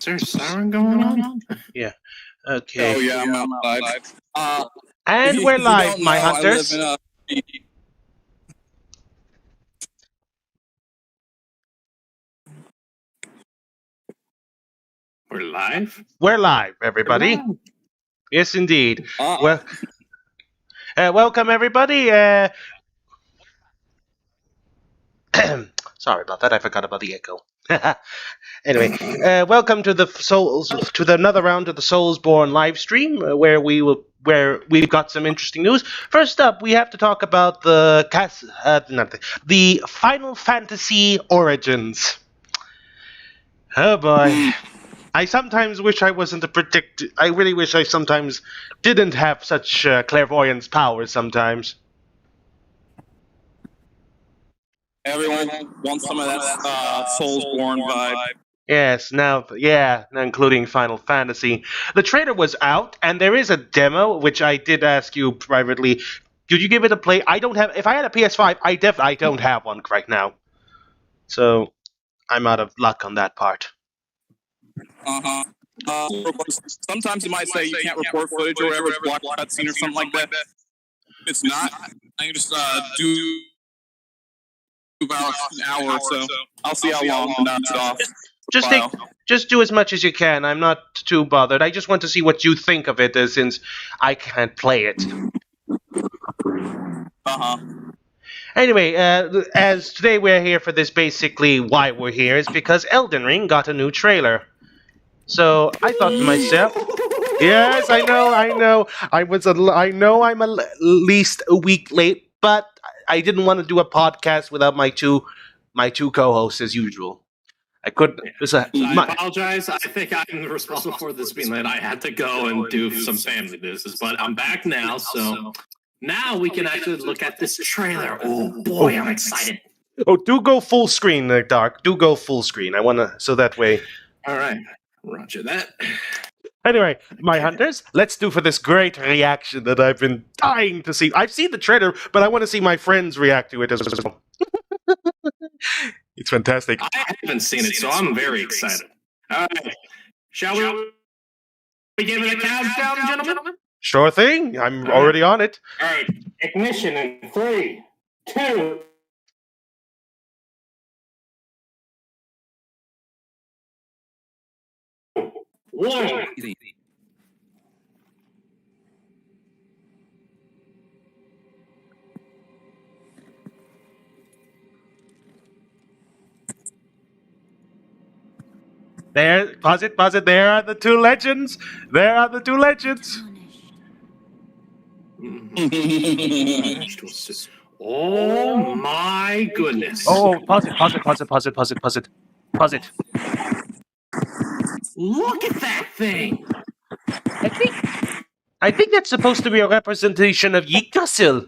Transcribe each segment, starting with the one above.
Is there a siren going on? Yeah. Okay. Oh yeah, I'm outside. And we're live, my hunters. We're live? We're live, everybody. We're live. Yes, indeed. Well, welcome, everybody. Sorry about that. I forgot about the echo. Anyway, welcome to another round of the Soulsborne live stream, where we've got some interesting news. First up, we have to talk about the Final Fantasy Origins. Oh boy. I sometimes wish I wasn't a predictor. I really wish I sometimes didn't have such clairvoyance powers sometimes. Everyone wants some of that Soulsborne vibe. Yes, now, including Final Fantasy. The trailer was out, and there is a demo, which I did ask you privately. Could you give it a play? I don't have. If I had a PS5, I don't have one right now. So, I'm out of luck on that part. Sometimes you might say you can't record footage or whatever, watch a cutscene or something like that. If it's not, I can just do about an hour or so. I'll see how long and knock it off. Just do as much as you can. I'm not too bothered. I just want to see what you think of it, since I can't play it. Anyway, as today we're here for this, basically why we're here is because Elden Ring got a new trailer. So I thought to myself, yes, I know. I know I'm at least a week late, but I didn't want to do a podcast without my two co-hosts as usual. I couldn't. I apologize. I think I'm responsible for this being late. I had to go and do some family business, but I'm back now, so now we can actually look at this trailer. Oh boy, I'm excited. Oh, do go full screen, Darc. Do go full screen. I wanna, so that way. All right, roger that. Anyway, my hunters, let's do for this great reaction that I've been dying to see. I've seen the trailer, but I want to see my friends react to it as well. It's fantastic. I haven't seen it, so I'm very excited. All right, shall we begin with a countdown, gentlemen? Sure thing. I'm already on it. All right, ignition in 3, 2. One. There, pause it. There are the two legends. Oh my goodness. Oh, pause it. Look at that thing. I think that's supposed to be a representation of Yggdrasil.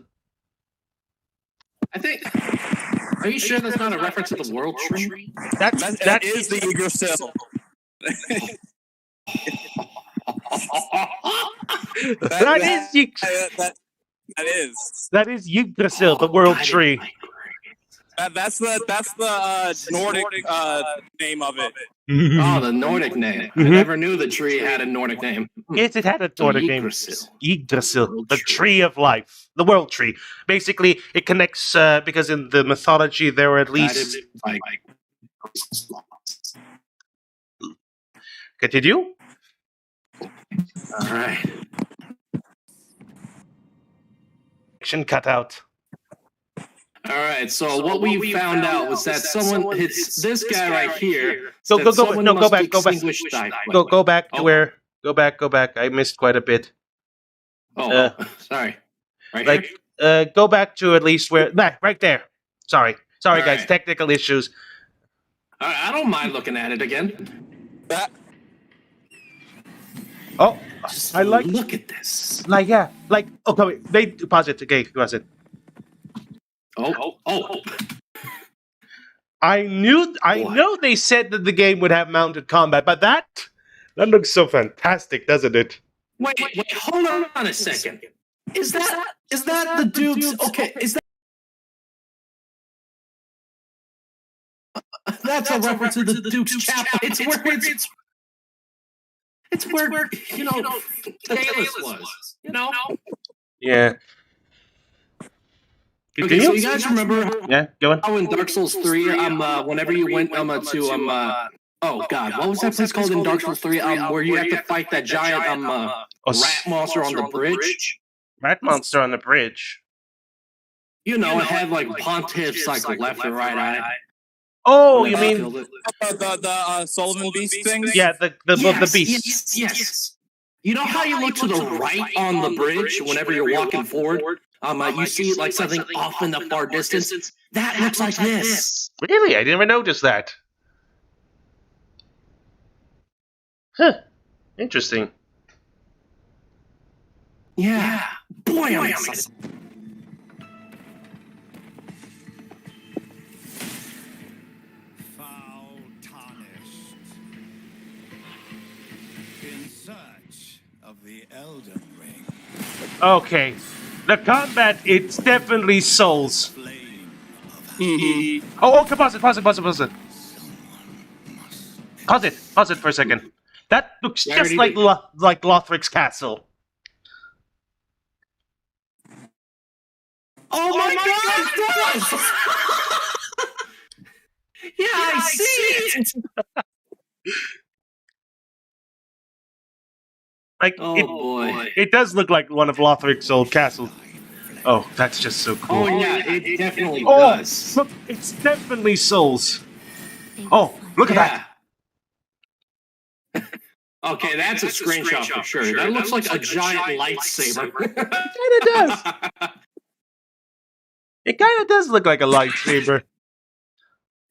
Are you sure that's not a reference to the world tree? That is the Yggdrasil. That is Yggdrasil, the world tree. That's the Nordic name of it. Oh, the Nordic name. I never knew the tree had a Nordic name. Yes, it had a Nordic name. Yggdrasil, the tree of life, the world tree. Basically, it connects because in the mythology there were at least. Continue. All right. Action cut out. All right, so what we found out was that someone hits this guy right here. Go back to where. Go back. I missed quite a bit. Oh, sorry. Right here? Go back to at least where. Right there. Sorry, guys. Right. Technical issues. I don't mind looking at it again. Oh, Just I like. Look at this. Okay, they pause it. Okay, pause it. Oh. I know they said that the game would have mounted combat, but that looks so fantastic, doesn't it? Wait, hold on a second. Is that the dude's okay, is that that's a reference to the Duke's chapel. It's where it's It's where the Dallas was. Yeah. Okay, so you guys remember Yeah, go on. how in Dark Souls 3, whenever you went to oh god, what was that place called in Dark Souls 3? Where you have to fight that giant rat monster on the bridge? Rat monster on the bridge. It had like pontiffs like left and right eye. Oh, you mean the Sullivan Beast thing? yeah, the beast. Yes. You know how you look to the right on the bridge whenever you're walking forward? You see like something off in the far distance. That looks like this. Really? I didn't even notice that. Huh. Interesting. Yeah. Boy, I'm excited. Foul tarnished. In search of the Elden Ring. Okay. The combat, it's definitely Souls. Flame of Oh, okay, pause it. Pause it for a second. That looks Yeah, just already like Lothric's castle. Oh my god, it does! Yeah, I see it! Like Oh boy. it does look like one of Lothric's old castles. Oh, that's just so cool. Oh yeah, it definitely Oh, does. look, it's definitely Souls. Oh, look at that. Okay, that's a screenshot for sure. That looks like a giant lightsaber. It does. It kind of does look like a lightsaber.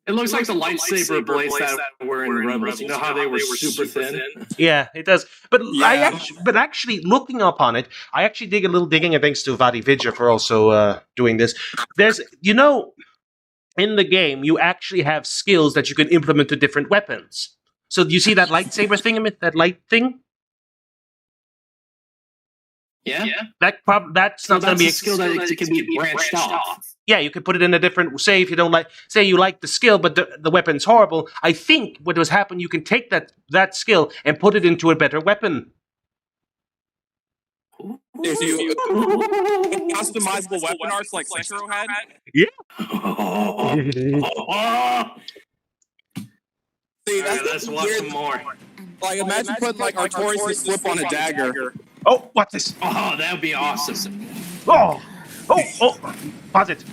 It looks like the lightsaber blades that were in Rebels. You know how they were super thin? Yeah, it does. But Yeah. actually, looking up on it, I actually did a little digging, and thanks to Vadi Vidya for also doing this. There's, in the game, you actually have skills that you can implement to different weapons. So you see that lightsaber thing, that light thing? Yeah? That's So not going that's to be a skill that it can be branched off. Yeah, you could put it in a different. Say if you don't like, say you like the skill, but the weapon's horrible. I think what was happen, you can take that skill and put it into a better weapon. If you customizable weapon arts like Sekiro had, see Let's watch some more. like imagine putting like Artorias' flip on a dagger. Oh, what's this? Oh, that would be awesome. Oh, pause it.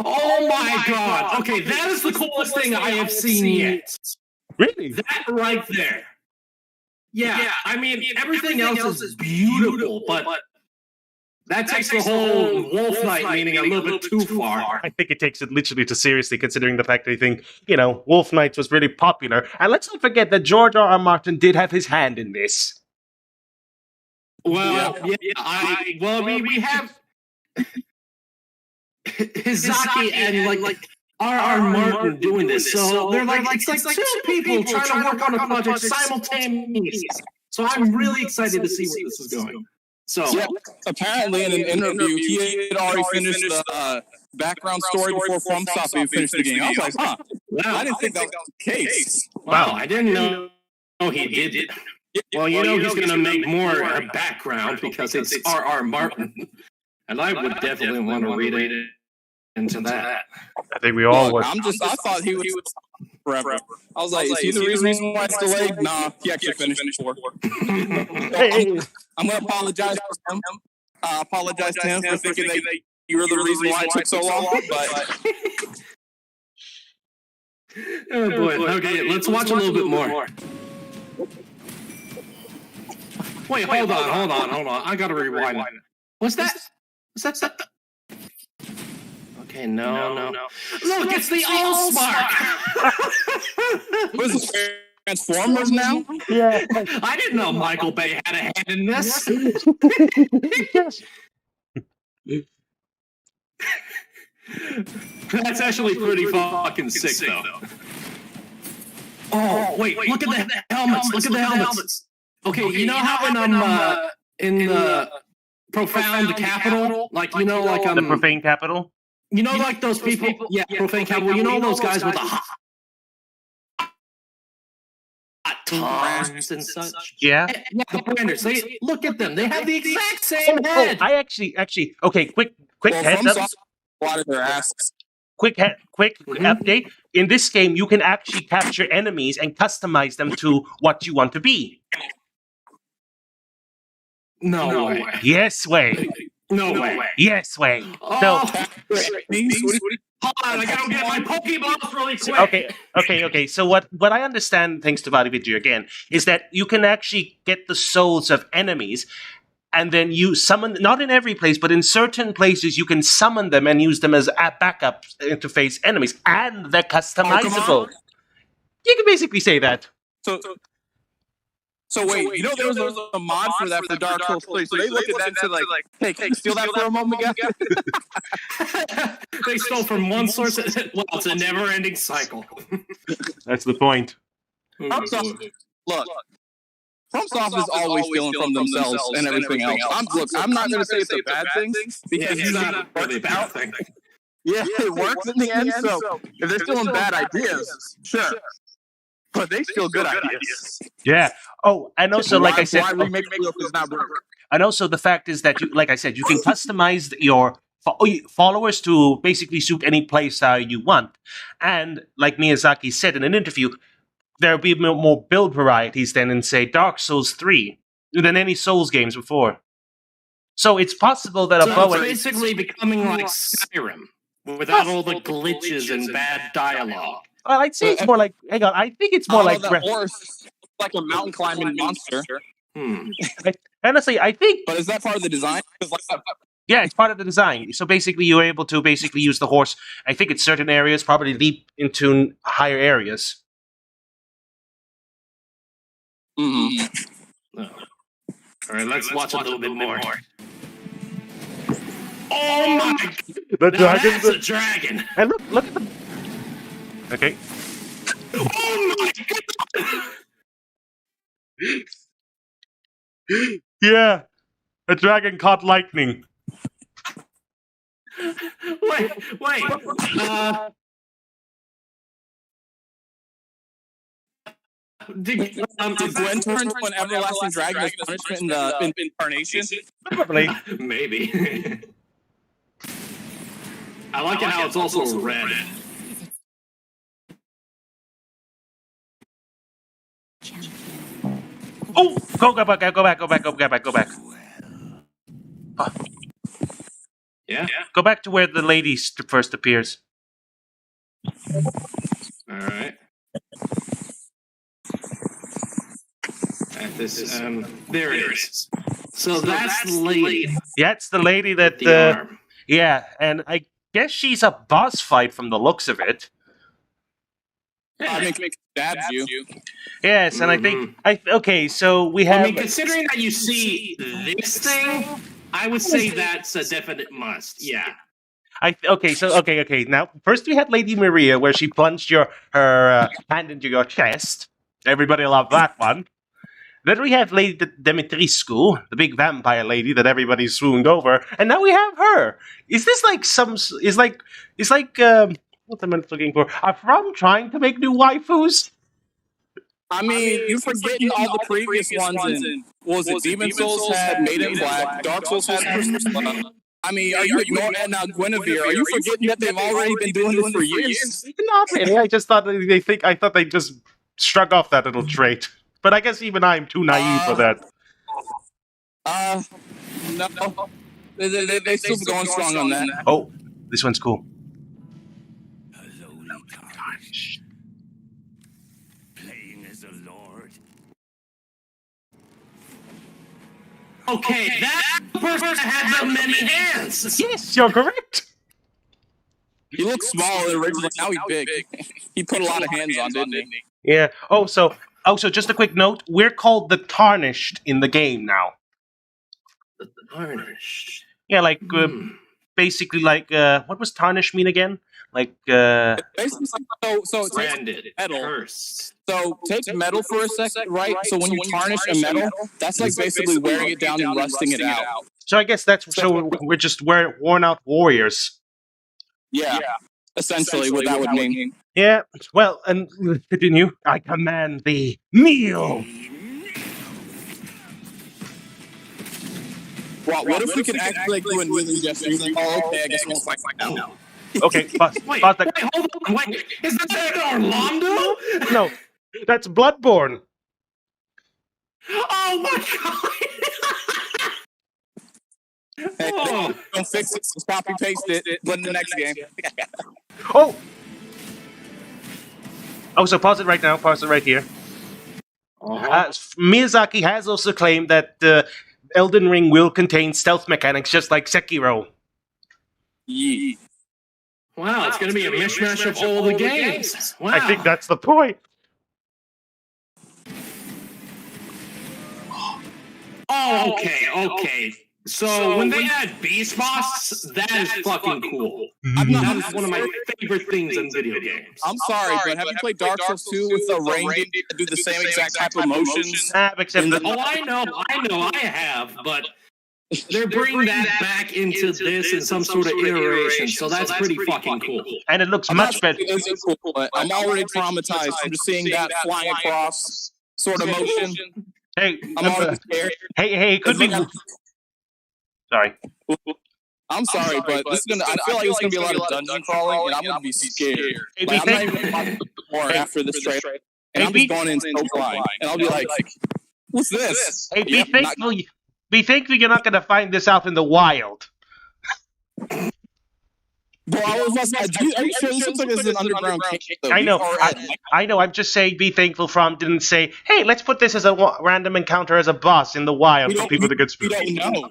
Oh my god. Okay, that is the coolest thing I have seen yet. Really? That right there. Yeah, I mean, everything else is beautiful, but that takes the whole Wolf Knight meaning a little bit too far. I think it takes it literally too seriously, considering the fact that I think, Wolf Knights was really popular. And let's not forget that George R. R. Martin did have his hand in this. Well, yeah, we have Hizaki and like R.R. Martin doing this, so they're like it's like two people trying to work on a project simultaneously. So I'm really excited to see where this is going. So Yeah, apparently in an interview, he had already finished the background story before FromSoft finished the game. I was like, huh, wow, I didn't think that was the case. wow, I didn't know he did. Well, he's going to make more background because it's R.R. Martin, and I would definitely want to read it into that. I think we all would. I thought he was forever. I was like, is he the reason why it's delayed? Nah, he actually finished before. I'm going to apologize to him. Apologize to him for thinking that you were the reason why it took so long, but... Oh boy. Okay, let's watch a little bit more. Wait, hold on. I gotta rewind. What's that? What's that? Okay, no. Look, it's the Allspark! What is it, Transformers now? Yeah. I didn't know Michael Bay had a hand in this. That's actually pretty fucking sick, though. Oh, wait, look at the helmets. Look at the helmets. Okay, you know how in the Profound Capital, like, The Profane Capital? like those people, yeah, Profane Capital, those guys with the hot batons and such. Yeah. Yeah, the branders. They look at them. They have the exact same head. I actually, okay. Quick heads up. A lot of their asses. Quick update. In this game, you can actually capture enemies and customize them to what you want to be. No way. Yes way. No way. Yes way. Oh, So hold on, I gotta get my Pokeballs really quick. okay. So what I understand, thanks to Video again, is that you can actually get the souls of enemies, and then you summon, not in every place, but in certain places, you can summon them and use them as backup to face enemies, and they're customizable. You can basically say that. So wait, you know there was a mod for that for Dark Souls 3, so they looked at that and said like, hey, can you steal that for a moment, guys? They stole from one source. Well, it's a never-ending cycle. That's the point. Look, FromSoft is always stealing from themselves and everything else. I'm not going to say it's a bad thing, because it's not really a bad thing. Yeah, it works in the end, so if they're stealing bad ideas, sure. But they steal good ideas. Yeah. Oh, and also, like I said, and also the fact is that, like I said, you can customize your followers to basically suit any playstyle you want. And like Miyazaki said in an interview, there'll be more build varieties than in, say, Dark Souls 3 than any Souls games before. So it's possible that it's basically becoming like Skyrim without all the glitches and bad dialogue. Well, I'd say it's more like. Hang on, I think it's more like. That horse, like a mountain climbing monster. Honestly, I think. But is that part of the design? Yeah, it's part of the design. So basically, you're able to basically use the horse. I think in certain areas, probably leap into higher areas. Mm-hmm. All right, let's watch a little bit more. Oh my! The dragon. That's a dragon. And look at the. Okay. Oh my god! Yeah, a dragon caught lightning. Wait. Did Gwen turn into an everlasting dragon as punishment in incarnation? Probably. Maybe. I like it how it's also red. Oh, go back. Yeah. Go back to where the lady first appears. All right. At this, there it is. So that's the lady. Yeah, it's the lady that. The arm. Yeah, and I guess she's a boss fight from the looks of it. I think it stabs you. Yes, and I think okay. So we have. I mean, considering that you see this thing, I would say that's a definite must. Yeah. Okay. Now, first we had Lady Maria, where she plunged her hand into your chest. Everybody loved that one. Then we have Lady Dimitrescu, the big vampire lady that everybody swooned over, and now we have her. Is this like what am I looking for? Are From trying to make new waifus? I mean, you're forgetting all the previous ones. What was it? Demon Souls had Made in Black. Dark Souls had Christmas Love. I mean, are you ignoring that now, Guinevere? Are you forgetting that they've already been doing this for years? Not really. I just thought they just struck off that little trait. But I guess even I'm too naive for that. No. They still going strong on that. Oh, this one's cool. Playing as a lord. Okay, that person had the many hands. Yes, you're correct. He looked small originally. Now he's big. He put a lot of hands on, didn't he? Yeah. So just a quick note: we're called the Tarnished in the game now. The Tarnished. Yeah, like basically, like what was tarnish mean again? Like Basically, so it takes Branded, metal. cursed. So take metal for a second, right? So when you tarnish a metal, that's like basically wearing it down and rusting it out. So I guess we're just worn out warriors. Yeah. Essentially, what that would mean. Yeah, well, and continue. I command thee, kneel! Well, what if we could actually do a kneeling gesture? Oh, okay, I guess we'll fight now. Okay, pause Wait, that. wait, hold on, wait. Is that Orlando? No, that's Bloodborne. Oh my god! Hey, Oh. don't fix it. Just copy paste it. But in the next game. Oh! Oh, so pause it right now. Pause it right here. Miyazaki has also claimed that Elden Ring will contain stealth mechanics just like Sekiro. Yeah. Wow, it's going to be a mishmash of all the games. Wow. I think that's the point. Oh, okay. So when they add Beast Boss, that is fucking cool. That is one of my favorite things in video games. I'm sorry, but have you played Dark Souls 2 with the rain to do the same exact type of motions? Except that, Oh, I know, I have, but they're bringing that back into this in some sort of iteration, so that's pretty fucking cool. and it looks much better. It isn't cool, but I'm already traumatized from just seeing that flying across sort of motion. Hey, I'm already scared. hey, it could be. Sorry. I'm sorry, but this is gonna. I feel like it's gonna be a lot of dungeon crawling, and I'm gonna be scared. Like, I'm not even gonna watch more after this trailer, and I'm just going in so blind, and I'll be like, "What's this?" Hey, be thankful. Be thankful you're not going to find this out in the wild. Well, I was like, are you sure this looks like this is an underground cave? I know. I know. I'm just saying be thankful From didn't say, hey, let's put this as a random encounter as a boss in the wild for people to get spooked. We don't know.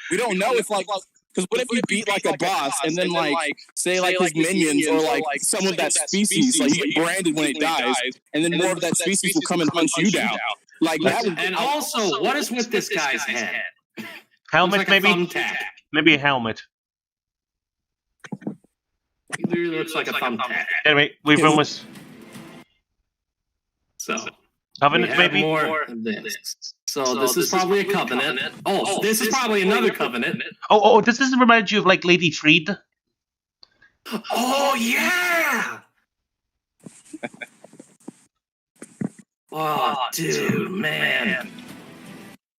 We don't know if, like, because what if you beat, like, a boss and then, like, say, like, his minions or, like, some of that species, like, you get branded when it dies, and then more of that species will come and hunt you down. Like, that would, and also, what is with this guy's head? Helmet, like maybe? Thumbtack. Maybe a helmet. He literally looks like a thumbtack. Anyway, we've almost... So, Covenant, we have maybe? more of this. So this is probably a covenant. Oh, this is probably another covenant. Oh, does this remind you of, like, Lady Freed? Oh, yeah! Oh, dude, man.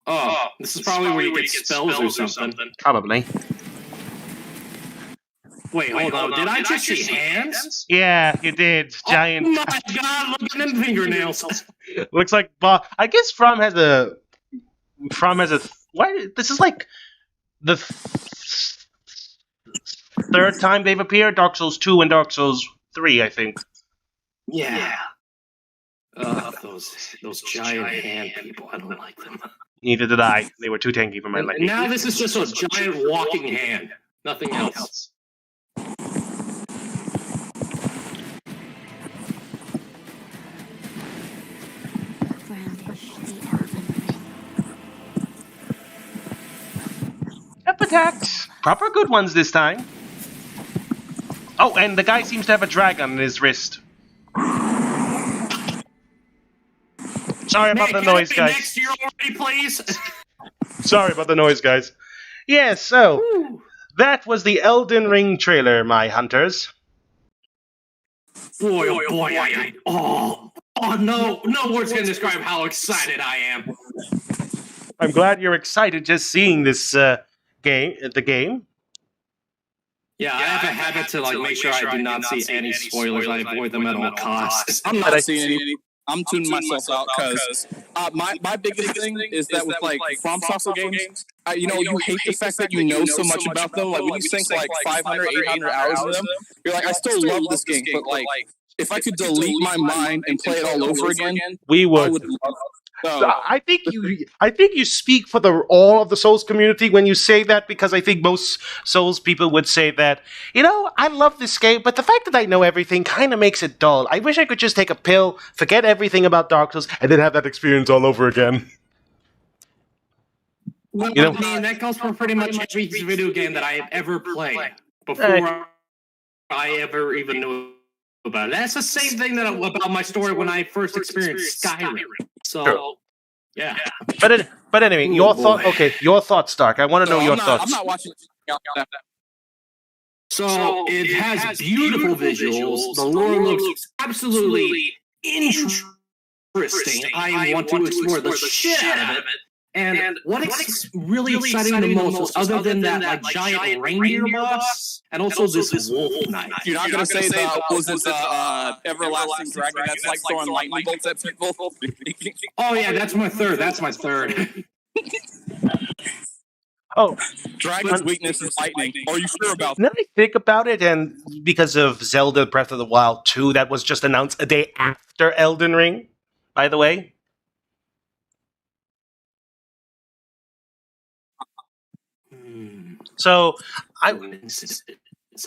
Oh, this is probably where you get spells or something. Probably. Wait, hold on. Did I just see hands? Yeah, you did. Giant. Oh my god, look at them fingernails. Looks like... I guess From has a... Why? This is like the third time they've appeared. Dark Souls 2 and Dark Souls 3, I think. Yeah. Those giant hand people. I don't like them. Neither did I. They were too tanky for my liking. Now this is just a giant walking hand. Nothing else. Up attacks. Proper good ones this time. Oh, and the guy seems to have a dragon on his wrist. Sorry about the noise, Can I be guys. next year already, please? Sorry about the noise, guys. Yeah, so that was the Elden Ring trailer, my hunters. Boy, oh boy, no words can describe how excited I am. I'm glad you're excited just seeing this game. Yeah, I have a habit to like make sure I do not see any spoilers. I avoid them at all costs. I'm not seeing any. I'm tuning myself out because my biggest thing is that with like From Software games, you hate the fact that you know so much about them. Like when you sink like 500, 800 hours in them, you're like, I still love this game, but like if I could delete my mind and play it all over again, we would. I would love it. So I think you speak for all of the Souls community when you say that, because I think most Souls people would say that, I love this game, but the fact that I know everything kind of makes it dull. I wish I could just take a pill, forget everything about Dark Souls, and then have that experience all over again. Well, I mean, that goes for pretty much every video game that I have ever played before I ever even knew about it. That's the same thing about my story when I first experienced Skyrim. So, yeah. But anyway, your thoughts, Darc. I want to know your thoughts. I'm not watching. So it has beautiful visuals. The lore looks absolutely interesting. I want to explore the shit out of it. And what's really exciting the most is other than that like giant reindeer boss and also this wolf knight. You're not gonna say the everlasting dragon that's like throwing lightning bolts at people. Oh yeah, that's my third. That's my third. Oh, Dragon's weakness is lightning. Are you sure about that? now I think about it, and because of Zelda Breath of the Wild 2, that was just announced a day after Elden Ring, by the way. So I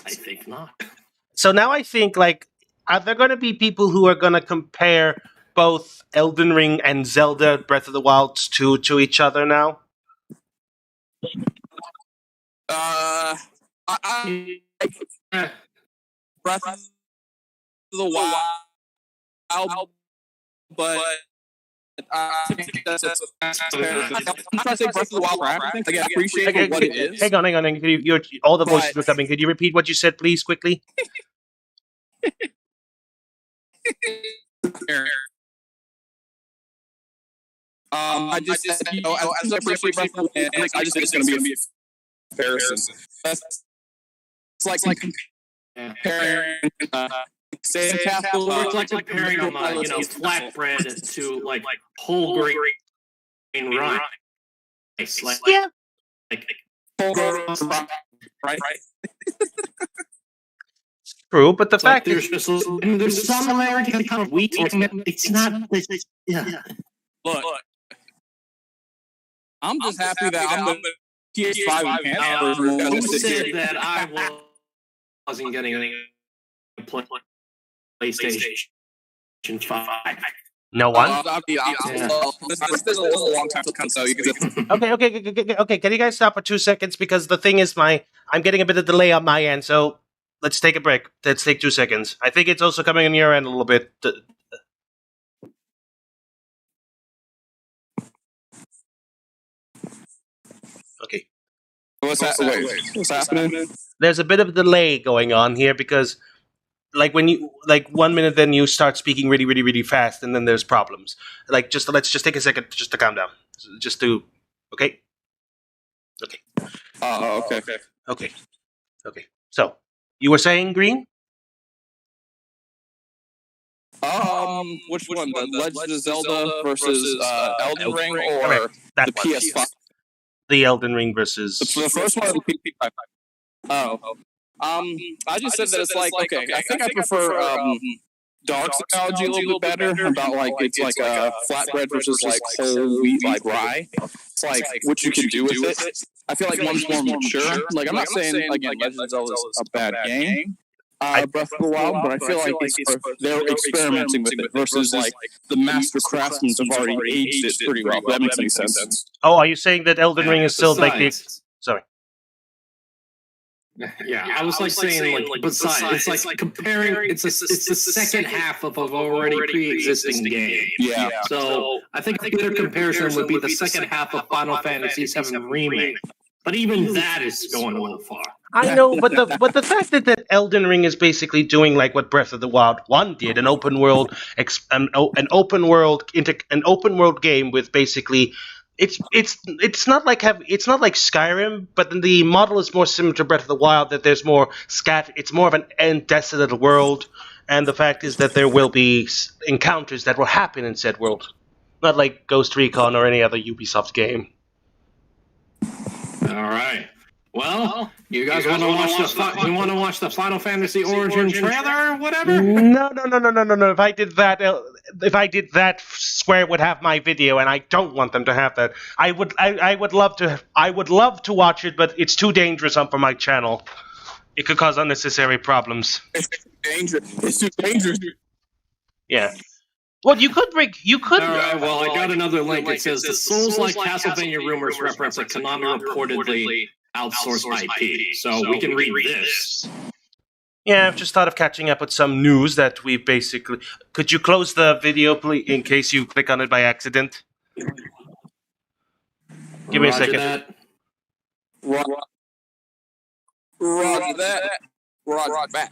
think not. So now I think, like, are there going to be people who are going to compare both Elden Ring and Zelda Breath of the Wild 2 to each other now? I Breath of the Wild, but I think that's I'm not trying to say Breath of the Wild crap. Again, I appreciate it for what it is. Hang on. All the voices were coming. Could you repeat what you said, please, quickly? I just said, as I appreciate Breath of the Wild, I just think it's going to be a comparison. It's like comparing Sandcastle. It's like comparing flatbread to like whole grain rice. Yeah. Right. True, but the fact there's is, there's similarity kind of wheat. It's not. Yeah. Look, I'm just happy that I'm the PS5 enhanced Who said that I wasn't getting a PlayStation 5? no one. This is a long time to come, so you can. Okay. Can you guys stop for 2 seconds? Because the thing is, I'm getting a bit of delay on my end, so let's take a break. Let's take 2 seconds. I think it's also coming on your end a little bit. Okay. What's happening? There's a bit of a delay going on here because, like, when you 1 minute, then you start speaking really, really, really fast, and then there's problems. Like, let's just take a second just to calm down. Just to, okay. Okay. So, you were saying, Green? Which one? The Legend of Zelda versus Elden Ring, or that the PS5? The Elden Ring versus The first one, the PS5. Oh. I just said that it's like, okay, I think I prefer Darc's analogy a little bit better about like it's like a flatbread versus like whole wheat like rye. It's like what you can do with it. I feel like one's more mature. Like I'm not saying again Legend of Zelda is a bad game, Breath of the Wild, but I feel like they're experimenting with it versus like the master craftsmen have already aged it pretty well. If that makes any sense. Oh, are you saying that Elden Ring is still like the? Sorry. Yeah, I was like saying like besides, it's like comparing. It's the second half of an already pre-existing game. Yeah. So I think a better comparison would be the second half of Final Fantasy VII Remake. But even that is going a little far. I know, but the fact that Elden Ring is basically doing like what Breath of the Wild 1 did, an open world game with basically it's not like Skyrim, but the model is more similar to Breath of the Wild, that there's more it's more of an desolate world, and the fact is that there will be encounters that will happen in said world, not like Ghost Recon or any other Ubisoft game. All right. Well, you guys want to watch the Final Fantasy Origin trailer or whatever? No. If I did that, Square would have my video, and I don't want them to have that. I would love to watch it, but it's too dangerous for my channel. It could cause unnecessary problems. It's too dangerous. Yeah. Well, you could. All right, well, I got another link. It says the Souls-like Castlevania rumors reference a Konami reportedly outsourced IP. So we can read this. Yeah, I've just thought of catching up with some news that we basically. Could you close the video, please, in case you click on it by accident? Give me a second. That. Roger that. brought back.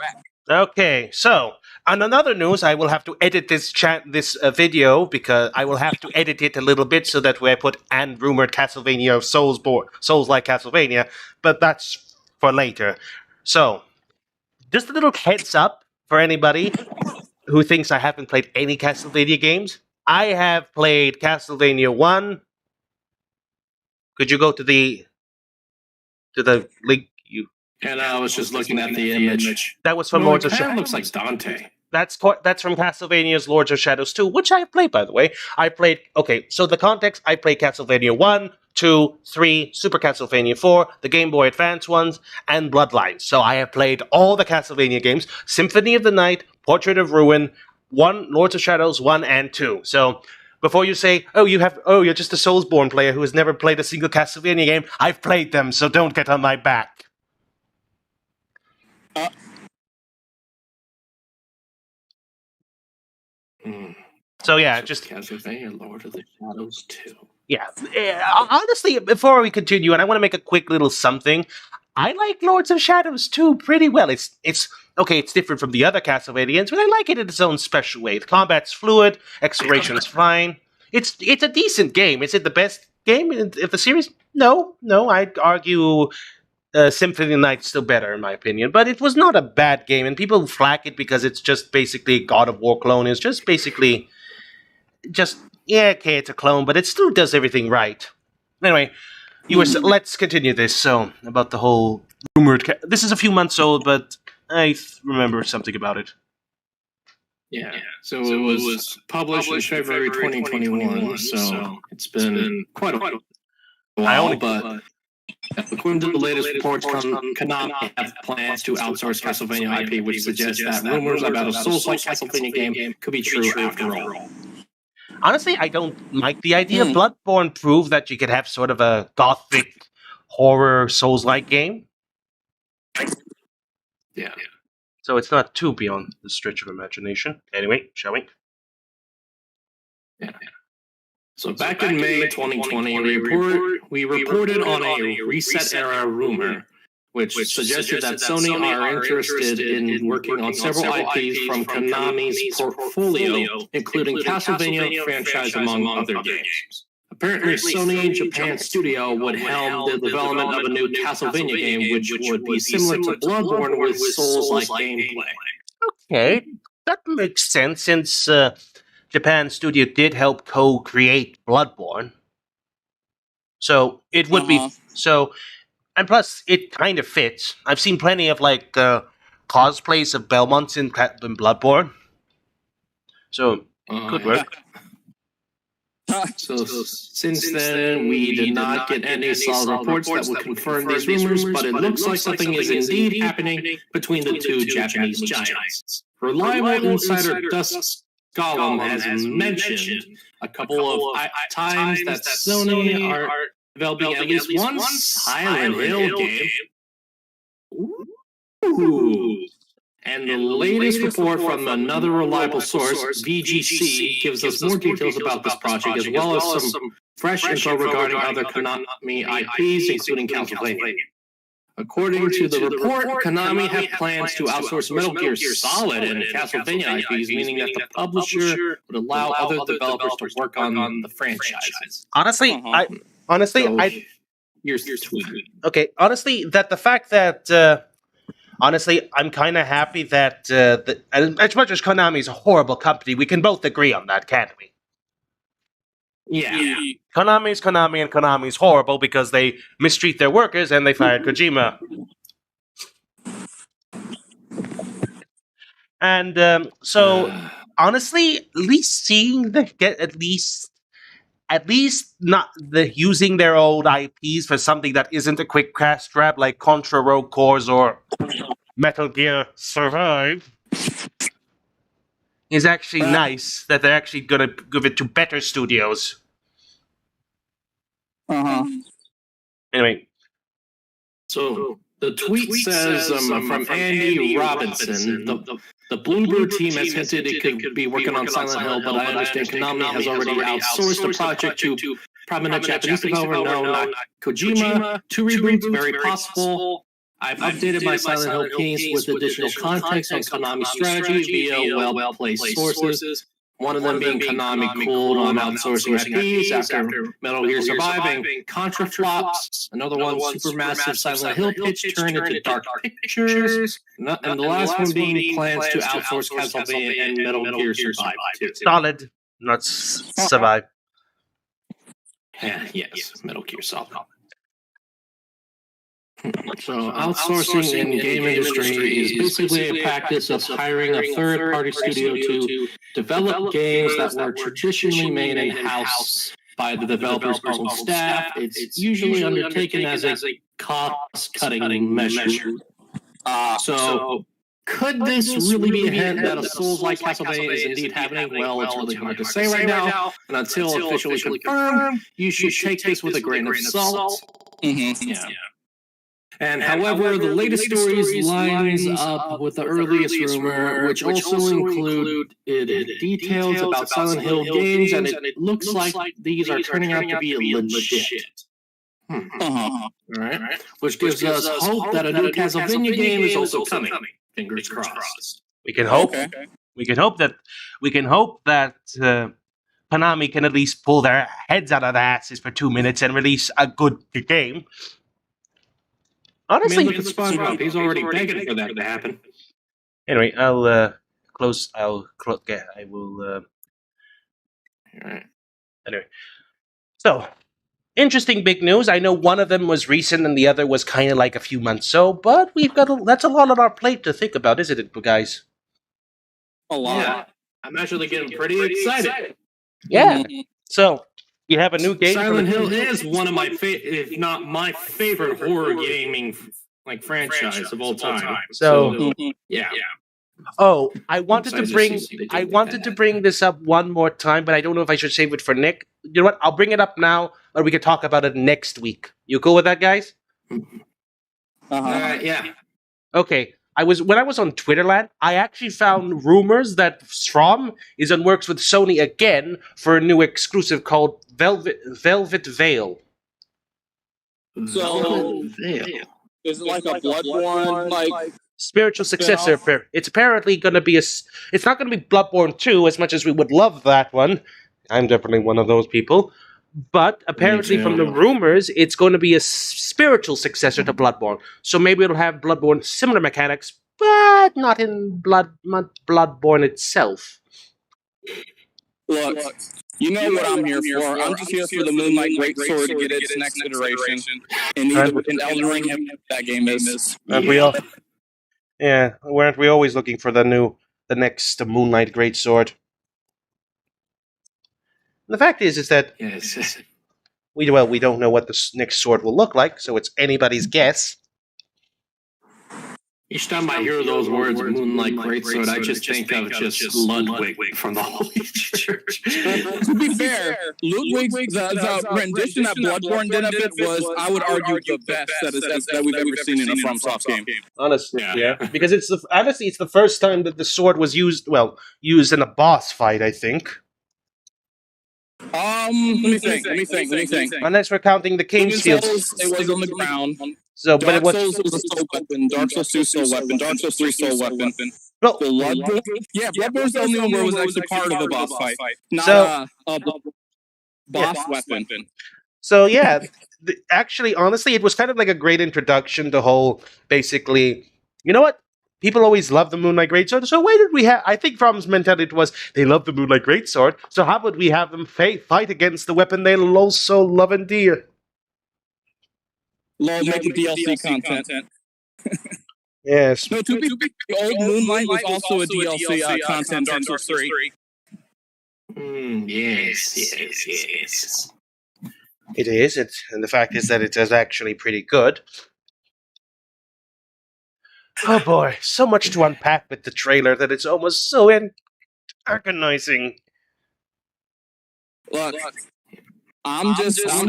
Okay, so on another news, I will have to edit this video because I will have to edit it a little bit so that way I put and rumored Castlevania Soulslike Castlevania, but that's for later. So, just a little heads up for anybody who thinks I haven't played any Castlevania games. I have played Castlevania 1. Could you go to the link? And I was just looking at the image. That was from Well, Lords it of kind of Shadows. looks like Dante. That's from Castlevania's Lords of Shadows 2, which I have played, by the way. Okay, so the context, I played Castlevania 1, 2, 3, Super Castlevania 4, the Game Boy Advance ones, and Bloodlines. So I have played all the Castlevania games, Symphony of the Night, Portrait of Ruin, 1, Lords of Shadows 1 and 2. So before you say, you're just a Soulsborne player who has never played a single Castlevania game, I've played them, so don't get on my back. So yeah, just Castlevania Lord of the Shadows 2. Yeah, honestly, before we continue, and I want to make a quick little something, I like Lords of Shadows 2 pretty well. It's okay, it's different from the other Castlevanians, but I like it in its own special way. The combat's fluid, exploration's fine. It's a decent game. Is it the best game of the series? No, I'd argue Symphony of the Night's still better, in my opinion. But it was not a bad game, and people flack it because it's just basically God of War clone. It's just basically... okay, it's a clone, but it still does everything right. Anyway, let's continue this. So, about the whole rumored... This is a few months old, but I remember something about it. Yeah, so it was published in February 2021, so it's been quite a while, but according to the latest reports, Konami have plans to outsource Castlevania IP, which suggests that rumors about a Souls-like Castlevania game could be true after all. Honestly, I don't like the idea. Bloodborne proved that you could have sort of a gothic horror Souls-like game. Yeah. So it's not too beyond the stretch of imagination. Anyway, shall we? Yeah. So back in May 2020, we reported on a Reset Era rumor, which suggested that Sony are interested in working on several IPs from Konami's portfolio, including Castlevania franchise, among other games. Apparently, Sony Japan Studio would helm the development of a new Castlevania game, which would be similar to Bloodborne with Souls-like gameplay. Okay, that makes sense since Japan Studio did help co-create Bloodborne. So it would be so, and plus it kind of fits. I've seen plenty of cosplays of Belmonts in Bloodborne, so it could work. So since then, we did not get any solid reports that would confirm these rumors, but it looks like something is indeed happening between the two Japanese giants. Reliable insider Dust Gollum has mentioned a couple of times that Sony are developing at least one Silent Hill game. Ooh. And the latest report from another reliable source, VGC, gives us more details about this project, as well as some fresh info regarding other Konami IPs, including Castlevania. According to the report, Konami have plans to outsource Metal Gear Solid and Castlevania IPs, meaning that the publisher would allow other developers to work on the franchises. Honestly, Here's tweet. Okay, honestly, the fact that... Honestly, I'm kind of happy that, as much as Konami is a horrible company, we can both agree on that, can't we? Yeah. Konami is Konami, and Konami is horrible because they mistreat their workers and they fired Kojima. And so, honestly, at least seeing at least not using their old IPs for something that isn't a quick cash grab like Contra Rogue Corps or Metal Gear Survive is actually nice that they're actually going to give it to better studios. Anyway. So the tweet says from Andy Robinson, the Bluebird team has hinted it could be working on Silent Hill, but I understand Konami has already outsourced the project to prominent Japanese developer known as Kojima. 2 reboots, very possible. I've updated my Silent Hill case with additional context on Konami's strategy via well-placed sources. One of them being Konami cooled on outsourcing IPs after Metal Gear surviving Contra flops. Another one, Supermassive Silent Hill pitch turned into Dark Pictures. And the last one being plans to outsource Castlevania and Metal Gear Survive too. Solid, not survive. Yeah, yes, Metal Gear Solid. So outsourcing in the game industry is basically a practice of hiring a third-party studio to develop games that were traditionally made in-house by the developer's own staff. It's usually undertaken as a cost-cutting measure. So could this really be a hint that a Souls-like Castlevania is indeed happening? Well, it's really hard to say right now, and until officially confirmed, you should take this with a grain of salt. Yeah. And however, the latest stories lines up with the earliest rumor, which also include details about Silent Hill games, and it looks like these are turning out to be legit. All right. Which gives us hope that a new Castlevania game is also coming. Fingers crossed. We can hope. We can hope that Konami can at least pull their heads out of their asses for 2 minutes and release a good game. Honestly, look at SpongeBob. He's already begging for that to happen. Anyway, I'll close. I will. All right. Anyway, so interesting big news. I know one of them was recent and the other was kind of like a few months so, but we've got that's a lot on our plate to think about, isn't it, guys? A lot. Yeah, I'm actually getting pretty excited. Yeah. So you have a new game. Silent Hill is one of my if not my favorite horror gaming franchise of all time. So yeah. Oh, I wanted to bring this up one more time, but I don't know if I should save it for Nick. You know what? I'll bring it up now, or we can talk about it next week. You cool with that, guys? Yeah. Okay. When I was on Twitterland, I actually found rumors that Strom is on works with Sony again for a new exclusive called Velvet Veil. So, is it like a Bloodborne spiritual successor? It's apparently going to be it's not going to be Bloodborne 2 as much as we would love that one. I'm definitely one of those people. But apparently from the rumors, it's going to be a spiritual successor to Bloodborne. So maybe it'll have Bloodborne similar mechanics, but not in Bloodborne itself. Look, you know what I'm here for. I'm just here for the Moonlight Greatsword to get its next iteration. And Elden Ring, that game is. Aren't we all? Yeah, weren't we always looking for the next Moonlight Greatsword? The fact is that we don't know what the next sword will look like, so it's anybody's guess. Each time I hear those words, Moonlight Greatsword, I just think of just Ludwig from the Holy Church. To be fair, Ludwig's the rendition that Bloodborne did of it was, I would argue, the best that we've ever seen in a FromSoft game. Honestly, yeah. Because it's the first time that the sword was used in a boss fight, I think. Let me think. Unless we're counting the King's Field. It was on the ground. So, Dark Souls was a soul weapon. Dark Souls 2 soul weapon. Dark Souls 3 soul weapon. Well, Bloodborne? Yeah, Bloodborne's the only one where it was actually part of a boss fight. Not a boss weapon. So, yeah. Actually, honestly, it was kind of like a great introduction to whole, basically, you know what? People always love the Moonlight Greatsword, so why did we have... I think From's mentality was, they love the Moonlight Greatsword, so how would we have them fight against the weapon they also love and dear? Lol, make it DLC content. Yes. No, to be fair, the old Moonlight was also a DLC content Dark Souls 3. Yes. It is, and the fact is that it is actually pretty good. Oh boy, so much to unpack with the trailer that it's almost so agonizing. Look, I'm just wait,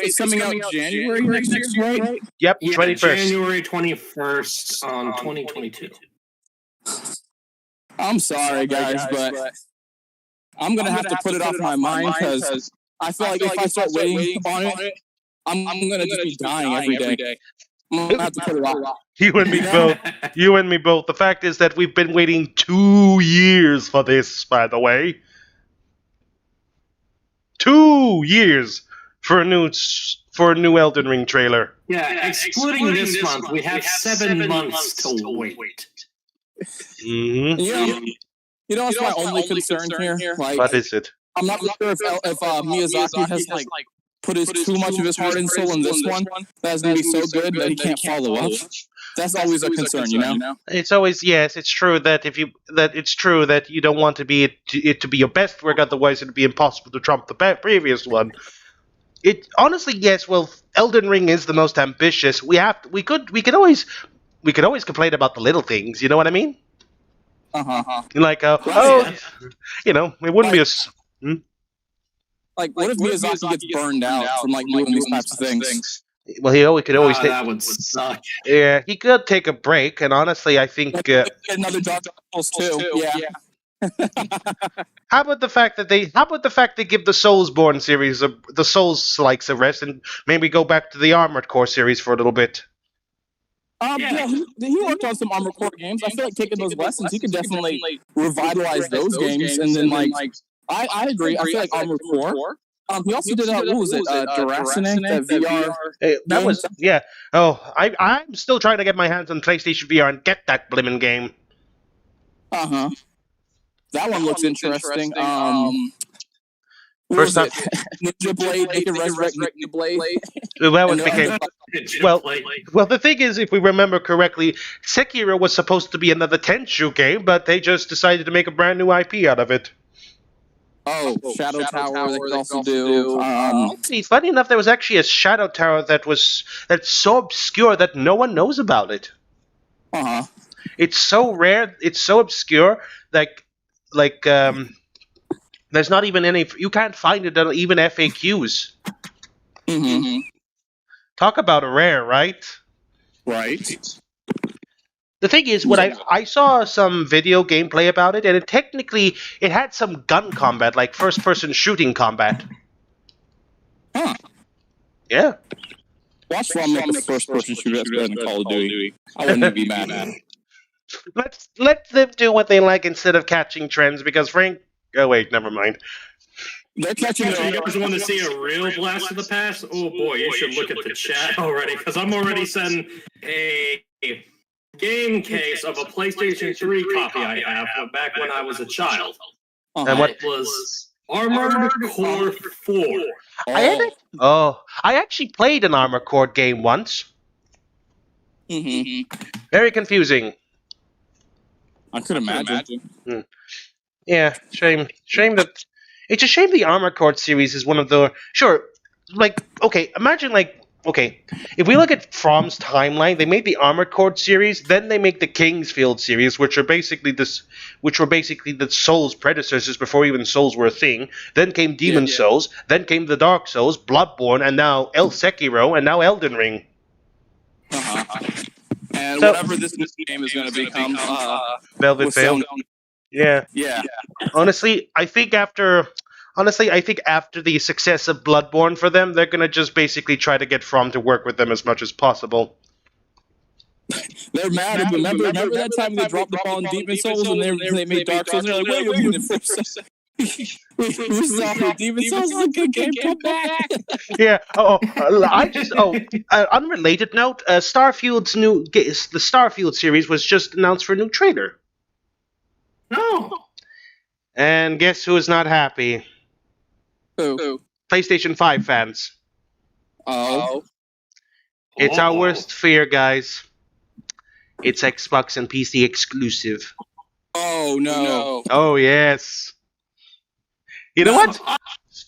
it's coming out January next year, right? Yep, 21st. January 21st on 2022. I'm sorry, guys, but I'm gonna have to put it off my mind because I feel like if I start waiting on it, I'm gonna just be dying every day. I'm gonna have to put it off. You and me both. You and me both. The fact is that we've been waiting 2 years for this, by the way. 2 years for a new Elden Ring trailer. Yeah, excluding this month, we have 7 months to wait. Mm-hmm. You know what's my only concern here? Like, What is it? I'm not sure if Miyazaki has like put too much of his heart and soul in this one. That's gonna be so good that he can't follow up. That's always a concern, you know. It's always It's true that it's true that you don't want to be it to be your best work, otherwise it'd be impossible to trump the previous one. It honestly, yes. Well, Elden Ring is the most ambitious. We could always complain about the little things. You know what I mean? Like it wouldn't be a. Like, what if Miyazaki gets burned out from like doing these types of things? Well, he could always take. That would suck. Yeah, he could take a break, and honestly, I think. Get another Darc Souls too. Yeah. How about the fact they give the Soulsborne series, the Soulslike, a rest, and maybe go back to the Armored Core series for a little bit? Yeah, he worked on some Armored Core games. I feel like taking those lessons, he could definitely revitalize those games, and then like, I agree. I feel like Armored Core. He also did what was it? Jurassic, that VR. That was Oh, I'm still trying to get my hands on PlayStation VR and get that blimmin' game. That one looks interesting. First time, Ninja Blade. They can resurrect Ninja Blade. That one became well. The thing is, if we remember correctly, Sekiro was supposed to be another Tenchu game, but they just decided to make a brand new IP out of it. Oh, Shadow Tower. They could also do. Funny enough, there was actually a Shadow Tower that's so obscure that no one knows about it. It's so rare. It's so obscure. There's not even any. You can't find it on even FAQs. Talk about a rare, right? Right. The thing is, I saw some video gameplay about it, and it had some gun combat, like first-person shooting combat. Yeah. Watch Rom make a first-person shooter that's better than Call of Duty. I wouldn't be mad at it. Let them do what they like instead of catching trends, because Frank. Oh wait, never mind. They're catching. You guys want to see a real blast of the past? Oh boy, you should look at the chat already, because I'm already sending a game case of a PlayStation 3 copy I have from back when I was a child. And what it was Armored Core 4. I actually played an Armored Core game once. Very confusing. I could imagine. Yeah, shame that. It's a shame the Armored Core series is one of the imagine if we look at From's timeline, they made the Armored Core series, then they make the Kingsfield series, which were basically the Souls predecessors before even Souls were a thing. Then came Demon Souls, then came the Dark Souls, Bloodborne, and now Sekiro, and now Elden Ring. And whatever this game is going to become, Velvet Veil. Yeah. Honestly, I think after the success of Bloodborne for them, they're gonna just basically try to get From to work with them as much as possible. They're mad. Remember that time they dropped the ball on Demon Souls and they made Dark Souls? They're like, wait a minute, Demon Souls is a good game. Come back. Yeah. Unrelated note. The Starfield series was just announced for a new trailer. No. And guess who is not happy? Who? PlayStation 5 fans. Oh. It's our worst fear, guys. It's Xbox and PC exclusive. Oh, no. Oh, yes. You know what?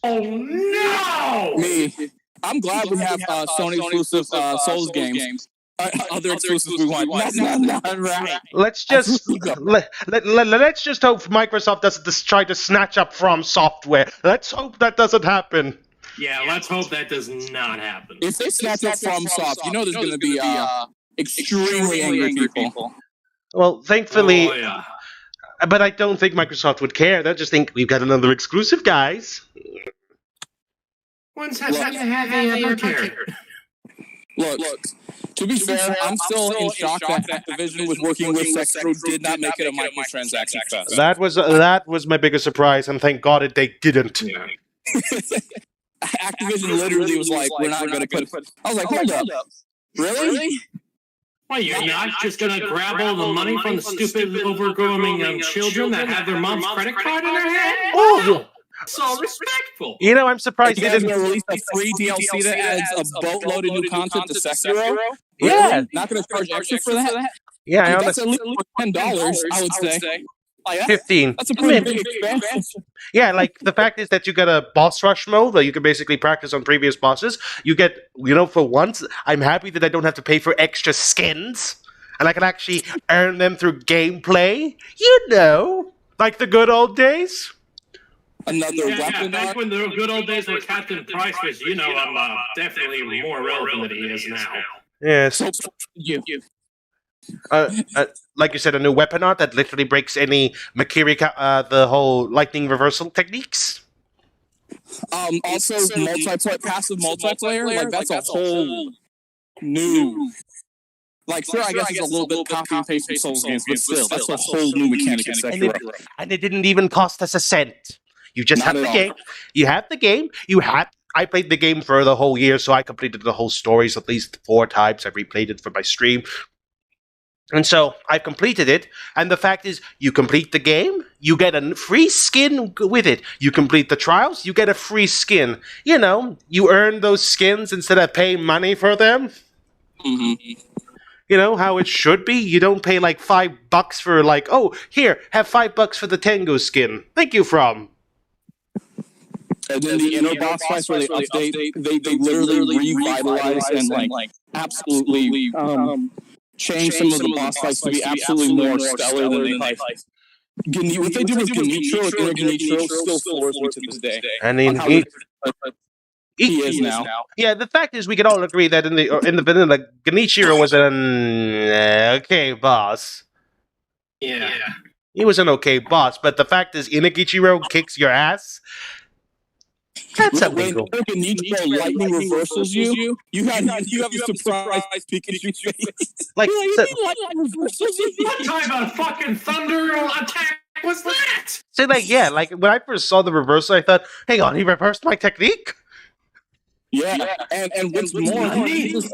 Oh, no! Me. I'm glad we have Sony exclusive Souls games. Other exclusives we want. That's not right. Let's just let's just hope Microsoft doesn't try to snatch up From Software. Let's hope that doesn't happen. Yeah, let's hope that does not happen. If they snatch up From Soft, you know there's going to be extremely angry people. Well, thankfully, but I don't think Microsoft would care. They'll just think we've got another exclusive, guys. When's that have they ever cared? Look, to be fair, I'm still in shock that Activision was working with Sekiro did not make it a microtransaction fest. That was my biggest surprise, and thank God they didn't. Yeah. Activision literally was like, we're not going to put... I was like, hold up. Really? Why, you're not just going to grab all the money from the stupid, overgrowing young children that have their mom's credit card in their hand? Oh! So respectful. You know, I'm surprised They they didn't. release a free DLC that adds a boatload of new content to Sekiro? Yeah. Not going to charge extra for that? Yeah, Dude, that's at least $10, I would say. Like, 15. That's a pretty big expansion. Yeah, like the fact is that you get a boss rush mode where you can basically practice on previous bosses. You get, for once, I'm happy that I don't have to pay for extra skins, and I can actually earn them through gameplay. Like the good old days. Another weapon. Back when the good old days where Captain Price was, I'm definitely more relevant than he is now. Yes. So, you. Like you said, a new weapon art that literally breaks any Makiri, the whole lightning reversal techniques. Also, passive multiplayer, like that's a whole new. Like, sure, I guess it's a little bit copy and paste from Souls games, but still, that's a whole new mechanic in Sekiro. And it didn't even cost us a cent. You just have the game. You have the game. I played the game for the whole year, so I completed the whole stories at least 4 times. I replayed it for my stream. And so I completed it, and the fact is, you complete the game, you get a free skin with it. You complete the trials, you get a free skin. You earn those skins instead of paying money for them. Mm-hmm. You know how it should be? You don't pay like $5 for here, have $5 for the Tengu skin. Thank you from. And then the inner boss fights where they update, they literally revitalize and like absolutely change some of the boss fights to be absolutely more stellar than they like. What they do with Genichiro, like Inner Genichiro, still floors me to this day. And he is now. Yeah, the fact is, we can all agree that in the vanilla, Genichiro was an okay boss. Yeah. He was an okay boss, but the fact is, Inigichiro kicks your ass. That's illegal. When Genichiro lightning reversals you have a surprise Pikachu face. Like, lightning reversals you? What type of fucking thunder attack was that? So, like when I first saw the reversal, I thought, hang on, he reversed my technique? Yeah, and what's more, he uses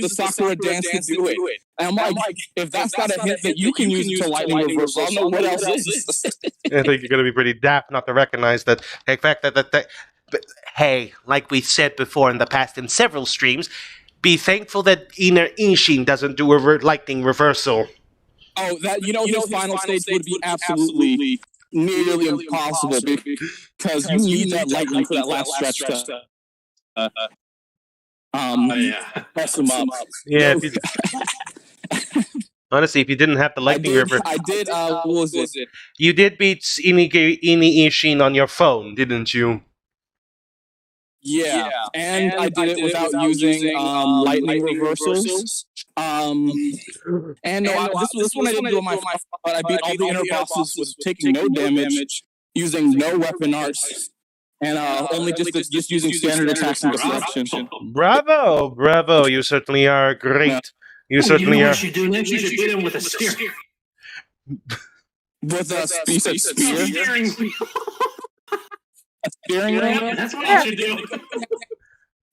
the Sakura dance to do it. And I'm like, if that's not a hint that you can use to lightning reversal, I don't know what else is. I think you're going to be pretty daft not to recognize that. The fact that but, hey, like we said before in the past in several streams, be thankful that Inner Inshin doesn't do a lightning reversal. Oh, his final stage would be absolutely nearly impossible because you need that lightning for that last stretch to mess him up. Yeah. Honestly, if you didn't have the lightning reversal, I did. What was it? You did beat Ini Ishin on your phone, didn't you? Yeah, and I did it without using lightning reversals. And this one I didn't do on my phone, but I beat all the inner bosses with taking no damage, using no weapon arts. And only just using standard attacks and disruption. Bravo! You certainly are great. Yeah. You certainly are. What you do next? You should beat him with a spear. With a steering wheel. A steering wheel. That's what you should do.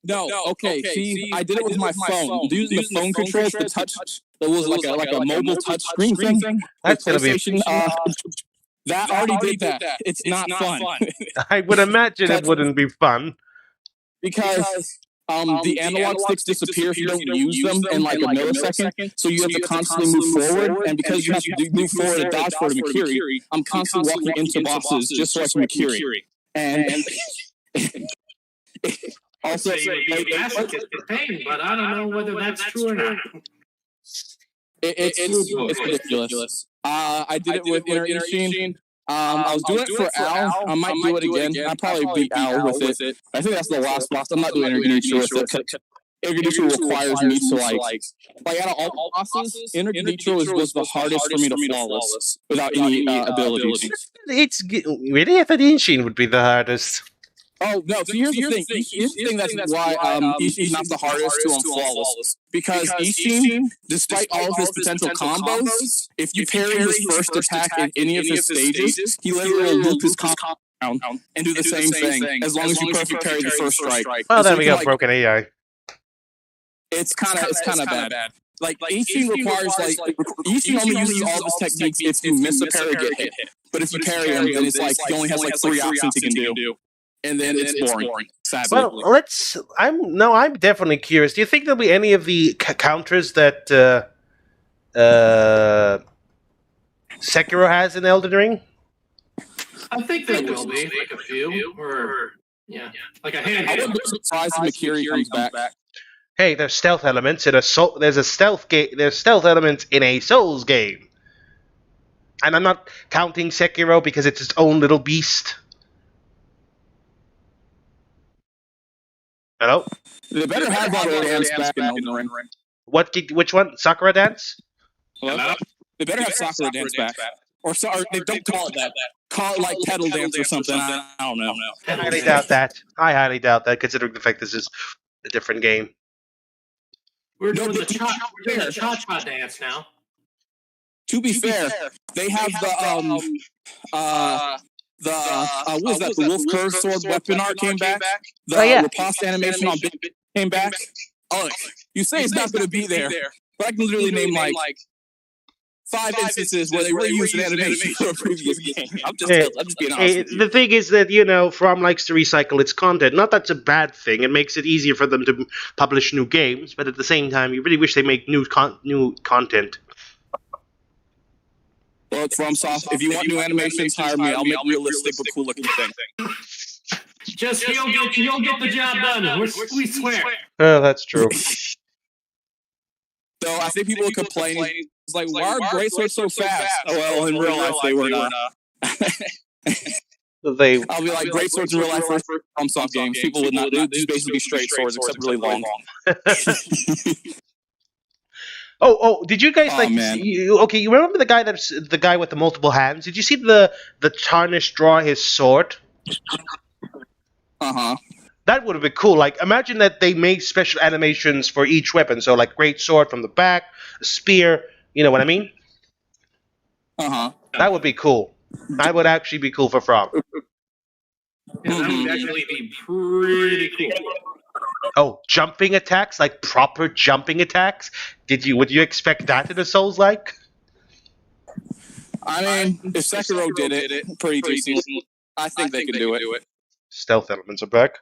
No, okay. See, I did it with my phone. Using the phone controls, the touch. It was like a mobile touch screen thing. That's gonna be. That already did that. It's not fun. I would imagine it wouldn't be fun. Because the analog sticks disappear if you don't use them in like a millisecond. So you have to constantly move forward. And because you have to move forward and dodge for the Makiri, I'm constantly walking into bosses just so I can Makiri. And also, masochist for pain, but I don't know whether that's true or not. It's ridiculous. I did it with Inner Inshin. I was doing it for Al. I might do it again. I'll probably beat Al with it. I think that's the last boss. I'm not doing Inner Genichiro with it. Inner Genichiro requires me to like out of all bosses, Inner Genichiro was the hardest for me to flawless without any abilities. It's really, I thought Inshin would be the hardest. Oh no! So here's the thing. Here's the thing. That's why Ishin's not the hardest to flawless. Because Ishin, despite all of his potential combos, if you parry his first attack in any of his stages, he literally will loop his combo around and do the same thing as long as you perfect parry the first strike. Well, then we got broken AI. It's kind of bad. Like Ishin requires Ishin only uses all of his techniques if you miss a parry, get hit. But if you parry him, then it's like he only has like 3 options he can do. And then it's boring. Sadly. Well, I'm definitely curious. Do you think there'll be any of the counters that Sekiro has in Elden Ring? I think there will be like a few, or like a handful. I wouldn't be surprised if Mikiri comes back. Hey, there's stealth elements in there's stealth elements in a Souls game, and I'm not counting Sekiro because it's its own little beast. Hello? They better have that dance back in Elden Ring. Which one? Sakura Dance? Hello? They better have Sakura Dance back. Or they don't call it that. Call it like Pedal Dance or something. I don't know. I highly doubt that. I highly doubt that, considering the fact this is a different game. We're doing the cha-cha dance now. To be fair, they have what was that? The Wolf Curve Sword weapon art came back. The riposte animation on Bit came back. Oh, you say it's not going to be there, but I can literally name like 5 instances where they really used an animation for a previous game. I'm just being honest with you. The thing is that, From likes to recycle its content. Not that's a bad thing. It makes it easier for them to publish new games, but at the same time, you really wish they make new content. Well, it's FromSoft. If you want new animations, hire me. I'll make realistic but cool looking things. Just you'll get the job done. We swear. Oh, that's true. So I think people will complain. It's like, why are greatswords so fast? Oh well, in real life they were not. I'll be like, greatswords in real life for FromSoft games. People would not. They would just basically be straight swords, except really long. Oh! Did you guys man. You remember the guy with the multiple hands? Did you see the Tarnished draw his sword? That would have been cool. Like, imagine that they made special animations for each weapon. So, like, great sword from the back, a spear. You know what I mean? That would be cool. That would actually be cool for From. Yeah, that would actually be pretty cool. Oh, jumping attacks, like proper jumping attacks. Would you expect that in a Souls-like? I mean, if Sekiro did it pretty decently, I think they could do it. Stealth elements are back.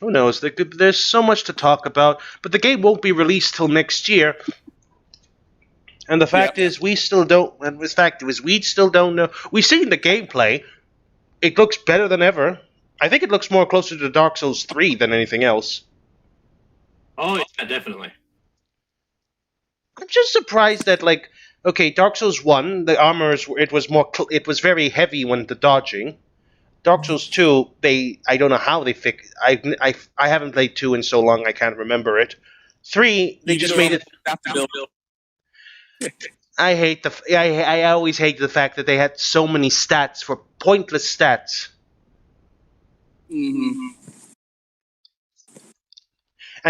Who knows? There's so much to talk about, but the game won't be released till next year. And the fact is, we still don't. And the fact is, we still don't know. We've seen the gameplay. It looks better than ever. I think it looks more closer to Dark Souls 3 than anything else. Oh yeah, definitely. I'm just surprised that, Dark Souls 1, the armors, it was very heavy when the dodging. Dark Souls 2, I don't know how they fix. I haven't played 2 in so long, I can't remember it. 3, they just made it. I always hate the fact that they had so many stats for pointless stats. And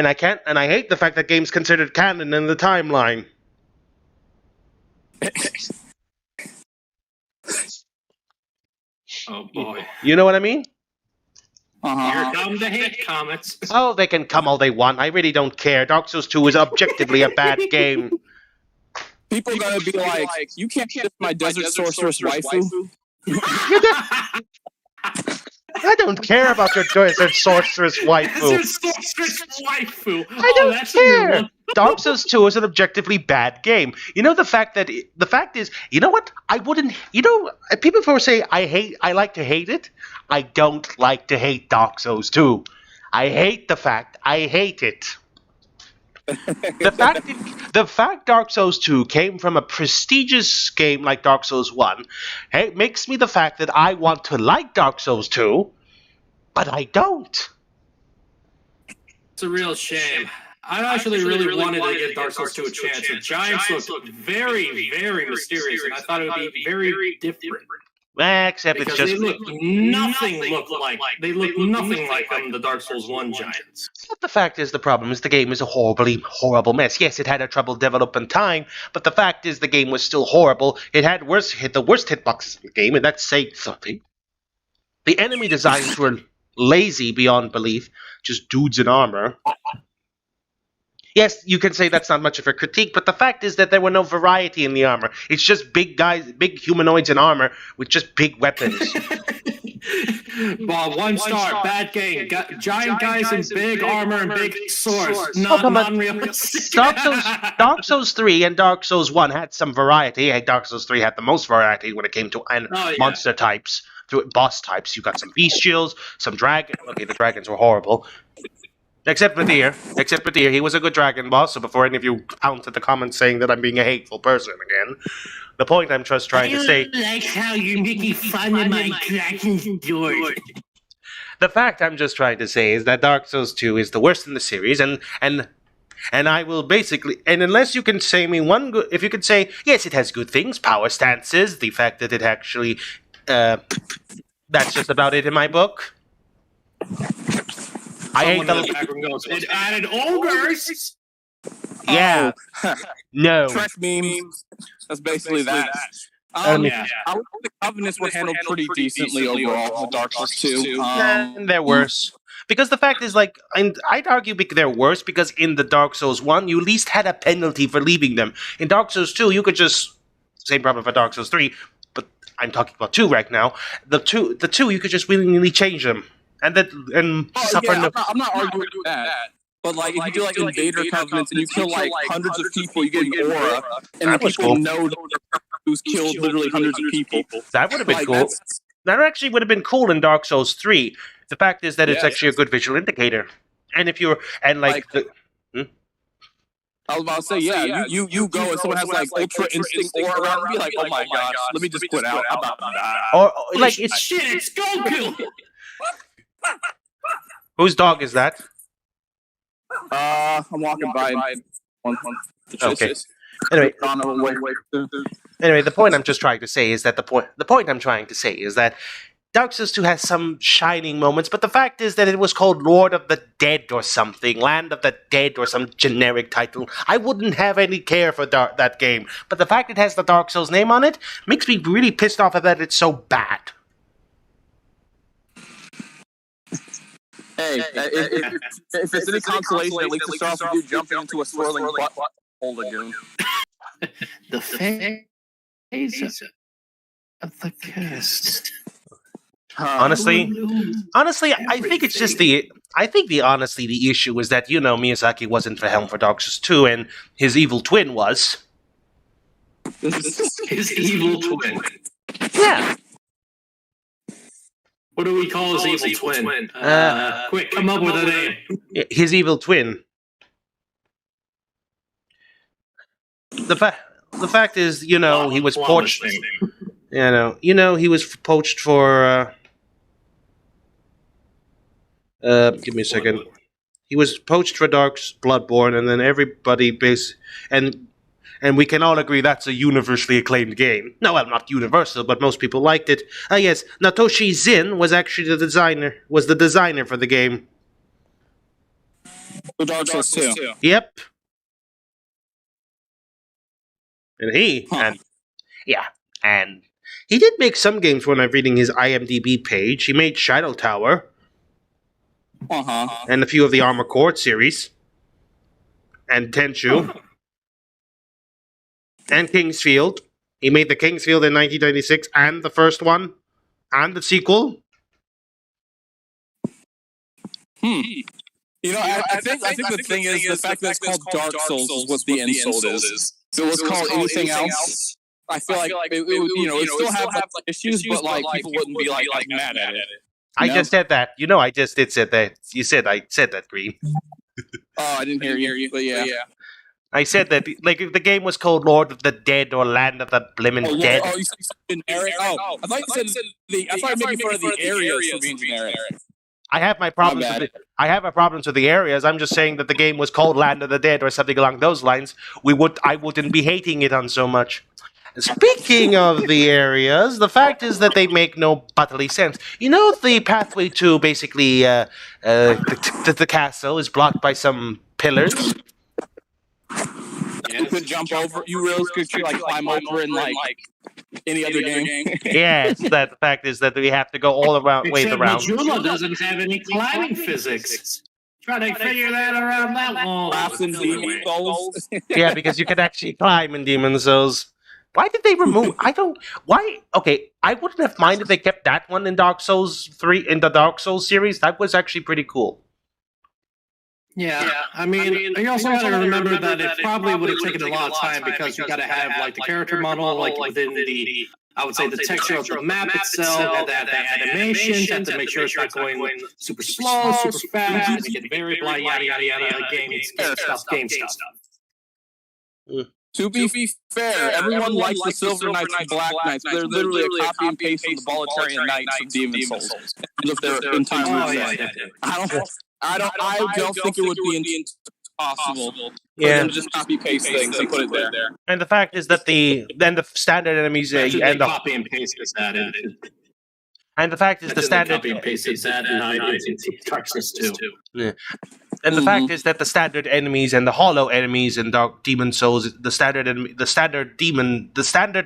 I hate the fact that game's considered canon in the timeline. Oh boy. You know what I mean? Here come the hate comments. Oh, they can come all they want. I really don't care. Dark Souls 2 is objectively a bad game. People are gonna be like, you can't kiss my desert sorceress waifu. I don't care about your desert sorceress waifu. Desert sorceress waifu. I don't care. Dark Souls 2 is an objectively bad game. The fact is, you know what? I wouldn't. People before say I like to hate it. I don't like to hate Dark Souls 2. I hate it. The fact Dark Souls 2 came from a prestigious game like Dark Souls 1 makes me the fact that I want to like Dark Souls 2, but I don't. It's a real shame. I actually really wanted to give Dark Souls 2 a chance. The Giants looked very, very mysterious, and I thought it would be very different. Except it's Because just... they look nothing like the Dark Souls 1 giants. But the fact is, the problem is the game is a horrible mess. Yes, it had a trouble development time, but the fact is the game was still horrible. It had the worst hitboxes in the game, and that's saying something. The enemy designs were lazy beyond belief, just dudes in armor. Yes, you can say that's not much of a critique, but the fact is that there were no variety in the armor. It's just big guys, big humanoids in armor with just big weapons. Well, 1 star, bad game. Giant guys in big armor and big swords. Non-realistic. Dark Souls 3 and Dark Souls 1 had some variety. Hey, Dark Souls 3 had the most variety when it came to monster types, to boss types. You got some bestials, some dragon. Okay, the dragons were horrible. Except for Deer. He was a good dragon boss, so before any of you pounce at the comments saying that I'm being a hateful person again, the point I'm just trying to say... I like how you're making fun of my dragon's door. The fact I'm just trying to say is that Dark Souls 2 is the worst in the series, and I will basically... And unless you can say me one good... If you could say, yes, it has good things, power stances, the fact that it actually... that's just about it in my book. It added ogres. Yeah. No. Trash memes. That's basically that. Yeah. I would think the Covenants were handled pretty decently overall with Dark Souls 2. And they're worse. Because the fact is, like, I'd argue they're worse because in the Dark Souls 1, you at least had a penalty for leaving them. In Dark Souls 2, you could just... Same problem for Dark Souls 3, but I'm talking about 2 right now. The two, you could just willingly change them. Suffer I'm not arguing with that. But like, if you do like Invader Covenants and you kill like hundreds of people, you get an aura, and the people know who's killed literally hundreds of people. That would have been cool. That actually would have been cool in Dark Souls 3. The fact is that it's actually a good visual indicator. And if you're I was about to say, you go and someone has like Ultra Instinct aura around and be like, oh my gosh, let me just quit out. I'm about to die. Or like it's shit, it's Goku. Whose dog is that? I'm walking by. Okay. Anyway, the point I'm just trying to say is that Dark Souls 2 has some shining moments, but the fact is that it was called Lord of the Dead or something, Land of the Dead or some generic title. I wouldn't have any care for that game, but the fact it has the Dark Souls name on it makes me really pissed off that it's so bad. Hey, if it's any consolation, at least it starts with you jumping into a swirling butthole lagoon. The phase of the curse. Honestly, I think it's just the issue is that, Miyazaki wasn't for helm for Dark Souls 2, and his evil twin was. His evil twin. Yeah. What do we call his evil twin? Quick, come up with a name. His evil twin. The fact is, he was poached. He was poached for. Give me a second. He was poached for Dark's Bloodborne, and then everybody and we can all agree that's a universally acclaimed game. No, well, not universal, but most people liked it. Yes, Natoshi Zin was actually the designer for the game. For Dark Souls 2. Yep. And he did make some games when I'm reading his IMDb page. He made Shadow Tower. And a few of the Armor Core series. And Tenchu. And Kingsfield. He made the Kingsfield in 1996 and the first one. And the sequel. I think the thing is the fact that it's called Dark Souls is what the insult is. If it was called anything else, I feel like it would still have like issues, but like people wouldn't be like mad at it. I just said that. I just did say that. I said that, Green. Oh, I didn't hear you, but yeah. I said that, like, if the game was called Lord of the Dead or Land of the Blimmin' Dead. Oh, you said generic? Oh, I thought you said I thought you were making fun of the areas for being generic. I have my problems. I have my problems with the areas. I'm just saying that the game was called Land of the Dead or something along those lines. I wouldn't be hating it on so much. Speaking of the areas, the fact is that they make no bodily sense. You know, the pathway to basically the castle is blocked by some pillars. You could jump over. You really could like climb over in like any other game. Yes, that the fact is that we have to go all around, ways Except around. Majula doesn't have any climbing physics. Try to figure that around that wall. Laughs and demon souls. Yeah, because you can actually climb in Demon Souls. Why did they remove? I don't. Why? Okay, I wouldn't have minded if they kept that one in Dark Souls 3 in the Dark Souls series. That was actually pretty cool. Yeah, I mean, you also got to remember that it probably would have taken a lot of time because you got to have like the character model like within the, I would say, the texture of the map itself, and that the animations, and to make sure it's not going super slow, super fast, make it very blah yada yada yada. Game stuff. To be fair, everyone likes the Silver Knights and Black Knights. They're literally a copy and paste from the Bolitarian Knights of Demon Souls. If they're entirely I don't think it would be impossible for them to just copy paste things and put it there. And the fact is that the standard enemies and the copy and paste is added. And the fact is the standard copy and paste is added in Darkness too. Yeah. And the fact is that the standard enemies and the hollow enemies in Dark Demon Souls, the standard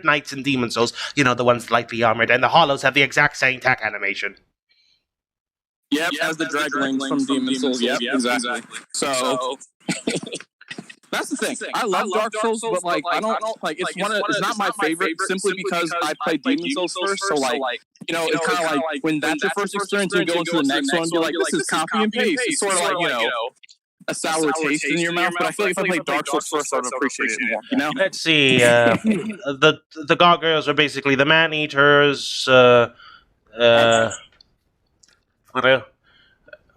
knights in Demon Souls, you know, the ones lightly armored, and the hollows have the exact same attack animation. Yep, as the Dragon Rings from Demon Souls. Yep, exactly. So that's the thing. I love Dark Souls, but like I don't like it's not my favorite simply because I played Demon Souls first. So like you know, it's kind of like when that's your first experience, you go into the next one and be like, this is copy and paste. It's sort of like, you know, a sour taste in your mouth. But I feel like if I played Dark Souls first, I would appreciate it more. You know? Let's see. The gargoyles are basically the man eaters.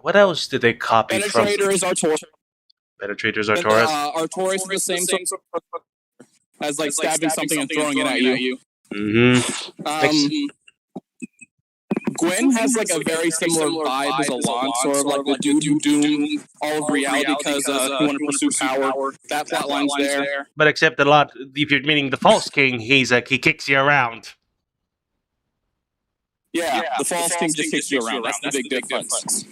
What else did they copy from? Penetrators are Taurus. Penetrators are Taurus. Artorias is the same sort of as like stabbing something and throwing it at you. Mm-hmm. Gwen has like a very similar vibe as Alon, sort of like the dude who doomed all of reality because he wanted to pursue power. That plotline's there. But except a lot, if you're meaning the False King, he kicks you around. Yeah, the False King just kicks you around. That's the big difference.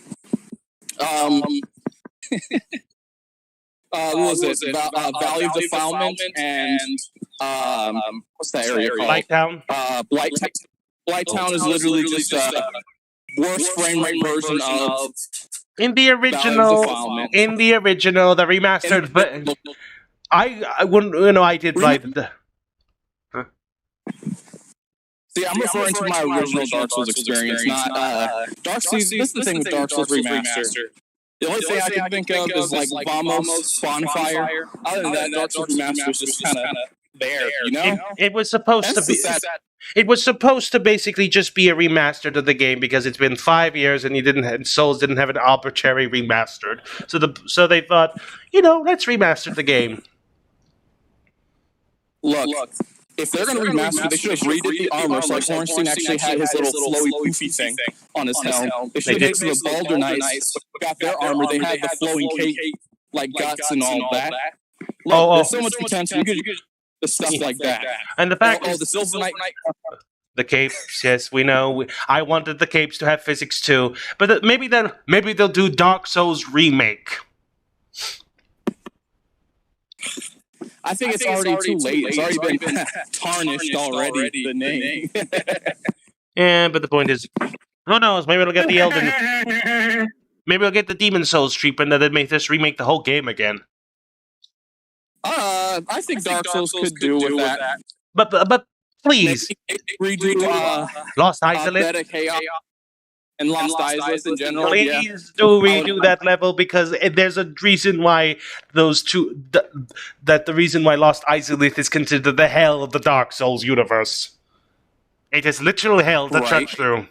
What was it? Valley of Defilement and what's that area called? Blighttown. Blighttown is literally just a worse frame rate version of. In the original, the remastered, but I wouldn't, you know, I did like the. See, I'm referring to my original Dark Souls experience, not Dark Souls. This is the thing with Dark Souls Remastered. The only thing I can think of is like Vamos, Bonfire. Other than that, Dark Souls Remastered is just kind of there, you know? It was supposed to be. It was supposed to basically just be a remastered of the game because it's been 5 years and Souls didn't have an arbitrary remastered. So they thought, you know, let's remaster the game. Look. If they're going to remaster, they should have redid the armor so like Ornstein actually had his little flowy poofy thing on his helm. They should have taken the Baldur Knights, got their armor, they had the flowing cape, like guts and all that. Look, there's so much potential. You could the stuff like that. And the fact is, the Silver Knight. The capes, yes, we know. I wanted the capes to have physics too, but maybe they'll do Dark Souls remake. I think it's already too late. It's already been tarnished already, the name. Yeah, but the point is, who knows? Maybe we'll get the Elden. Maybe we'll get the Demon Souls treatment that make this remake the whole game again. I think Dark Souls could do with that. But please redo Lost Isolate and Lost Isolate in general. Please do redo that level because there's a reason why those two. The reason why Lost Isolate is considered the hell of the Dark Souls universe. It is literal hell to trudge through.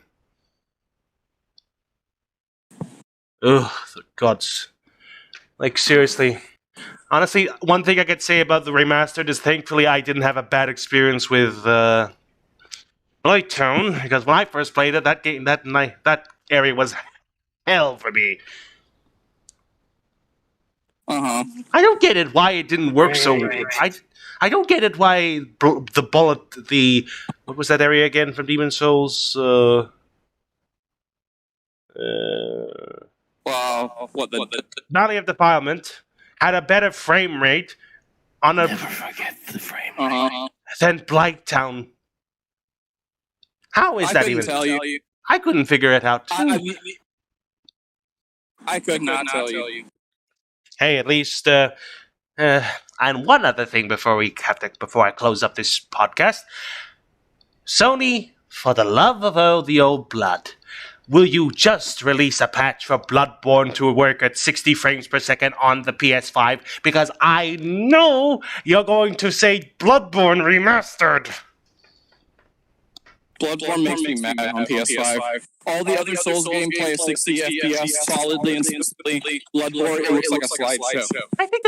Ugh, the gods. Like, seriously. Honestly, one thing I could say about the remastered is thankfully I didn't have a bad experience with Blighttown, because when I first played it, that area was hell for me. I don't get it why it didn't work so. I don't get it why the bullet, what was that area again from Demon Souls? What the Valley of Defilement had a better frame rate on a Never forget the frame rate. than Blighttown. How is that even? Tell you. I couldn't figure it out. I could not tell you. Hey, at least, and one other thing before I close up this podcast, Sony, for the love of all the old blood, will you just release a patch for Bloodborne to work at 60 frames per second on the PS5? Because I know you're going to say Bloodborne Remastered. Bloodborne makes me mad on PS5. All the other Souls gameplay is 60 FPS solidly and smoothly. Bloodborne, it looks like a slideshow.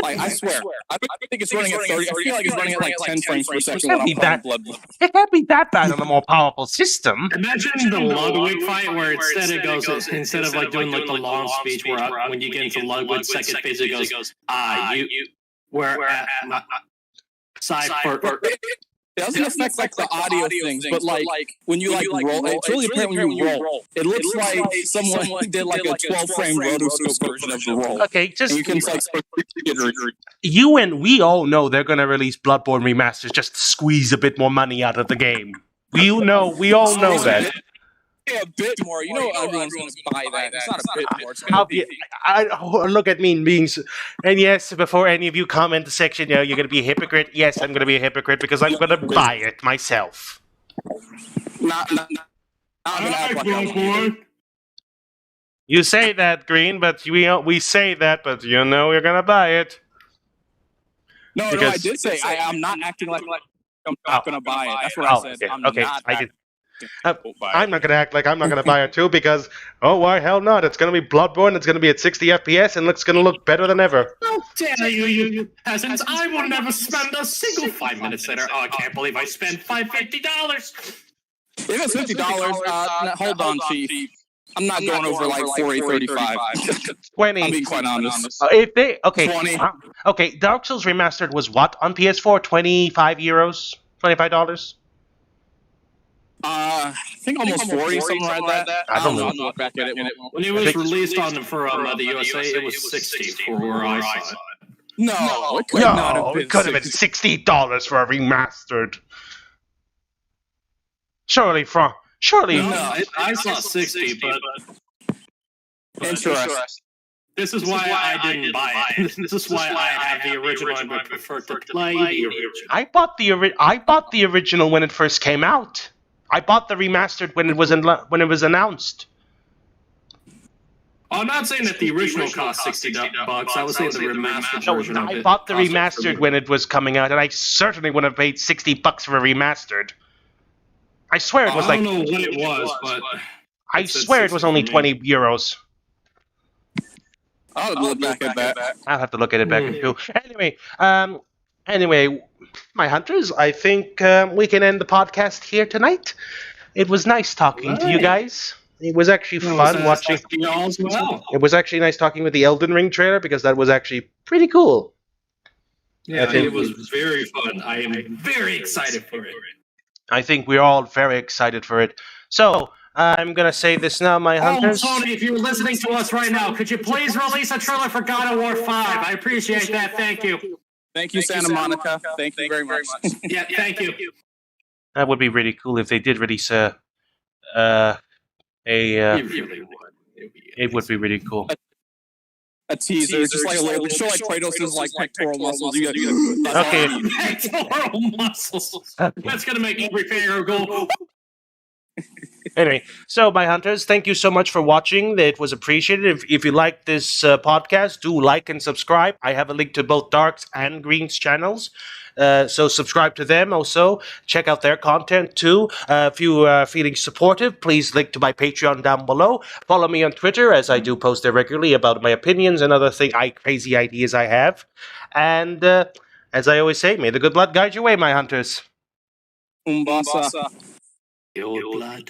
I swear. I think it's running at 30. I feel like it's running at like 10 frames per second when I'm playing Bloodborne. It can't be that bad on a more powerful system. Imagine the Ludwig fight where instead of like doing like the long speech where when you get into Ludwig's second phase it goes, we're at side for. It doesn't affect like the audio things, but like when you like roll, it's really apparent when you roll. It looks like someone did like a 12-frame rotoscope version of the roll. Okay, just you can like you and we all know they're gonna release Bloodborne remasters just to squeeze a bit more money out of the game. We all know that. Yeah, a bit more. You know everyone's going to buy that. It's not a bit more. It's going to be. Look at me being... And yes, before any of you comment the section, you're going to be a hypocrite. Yes, I'm going to be a hypocrite because I'm going to buy it myself. Not going to act like I'm... You say that, Green, but we say that, but you know you're going to buy it. No, I did say I'm not acting like I'm not going to buy it. That's what I said. Okay, I did. I'm not going to act like I'm not going to buy it too because, why hell not? It's going to be Bloodborne, it's going to be at 60 FPS, and it's going to look better than ever. Oh, dare you peasants. I will never spend a single 5 minutes later. Oh, I can't believe I spent $50. If it's $50, hold on, Chief. I'm not going over like 40, 35. 20. I'll be quite honest. If they, okay. 20. Okay, Dark Souls Remastered was what on PS4? 25 euros? $25? I think almost 40, something like that. I don't know. I'll look back at it when it was released on for the USA, it was 60 for where I saw it. No, it could not have been. It could have been $60 for a remastered. Surely. No, I saw 60, but interesting. This is why I didn't buy it. This is why I have the original and would prefer to play the original. I bought the original when it first came out. I bought the remastered when it was announced. I'm not saying that the original cost $60. I was saying the remastered version of it. I bought the remastered when it was coming out, and I certainly would have paid $60 for a remastered. I swear it was I don't know what it was, but I swear it was only 20 euros. I'll look back at that. I'll have to look at it back too. Anyway, my hunters, I think we can end the podcast here tonight. It was nice talking to you guys. It was actually fun watching. It was actually nice talking with the Elden Ring trailer because that was actually pretty cool. Yeah, it was very fun. I am very excited for it. I think we're all very excited for it. So, I'm going to say this now, my hunters. Oh, Tony, if you're listening to us right now, could you please release a trailer for God of War 5? I appreciate that. Thank you. Thank you, Santa Monica. Thank you very much. Yeah, thank you. That would be really cool if they did release it would be really cool. A teaser, just like a little show like Kratos' like pectoral muscles. Okay. Pectoral muscles. That's gonna make every finger go. Anyway, so my hunters, thank you so much for watching. It was appreciated. If you like this podcast, do like and subscribe. I have a link to both Darc's and Green's channels. So subscribe to them also. Check out their content too. If you are feeling supportive, please link to my Patreon down below. Follow me on Twitter as I do post there regularly about my opinions and other crazy ideas I have. And as I always say, may the good blood guide your way, my hunters. Umbasa. Your blood.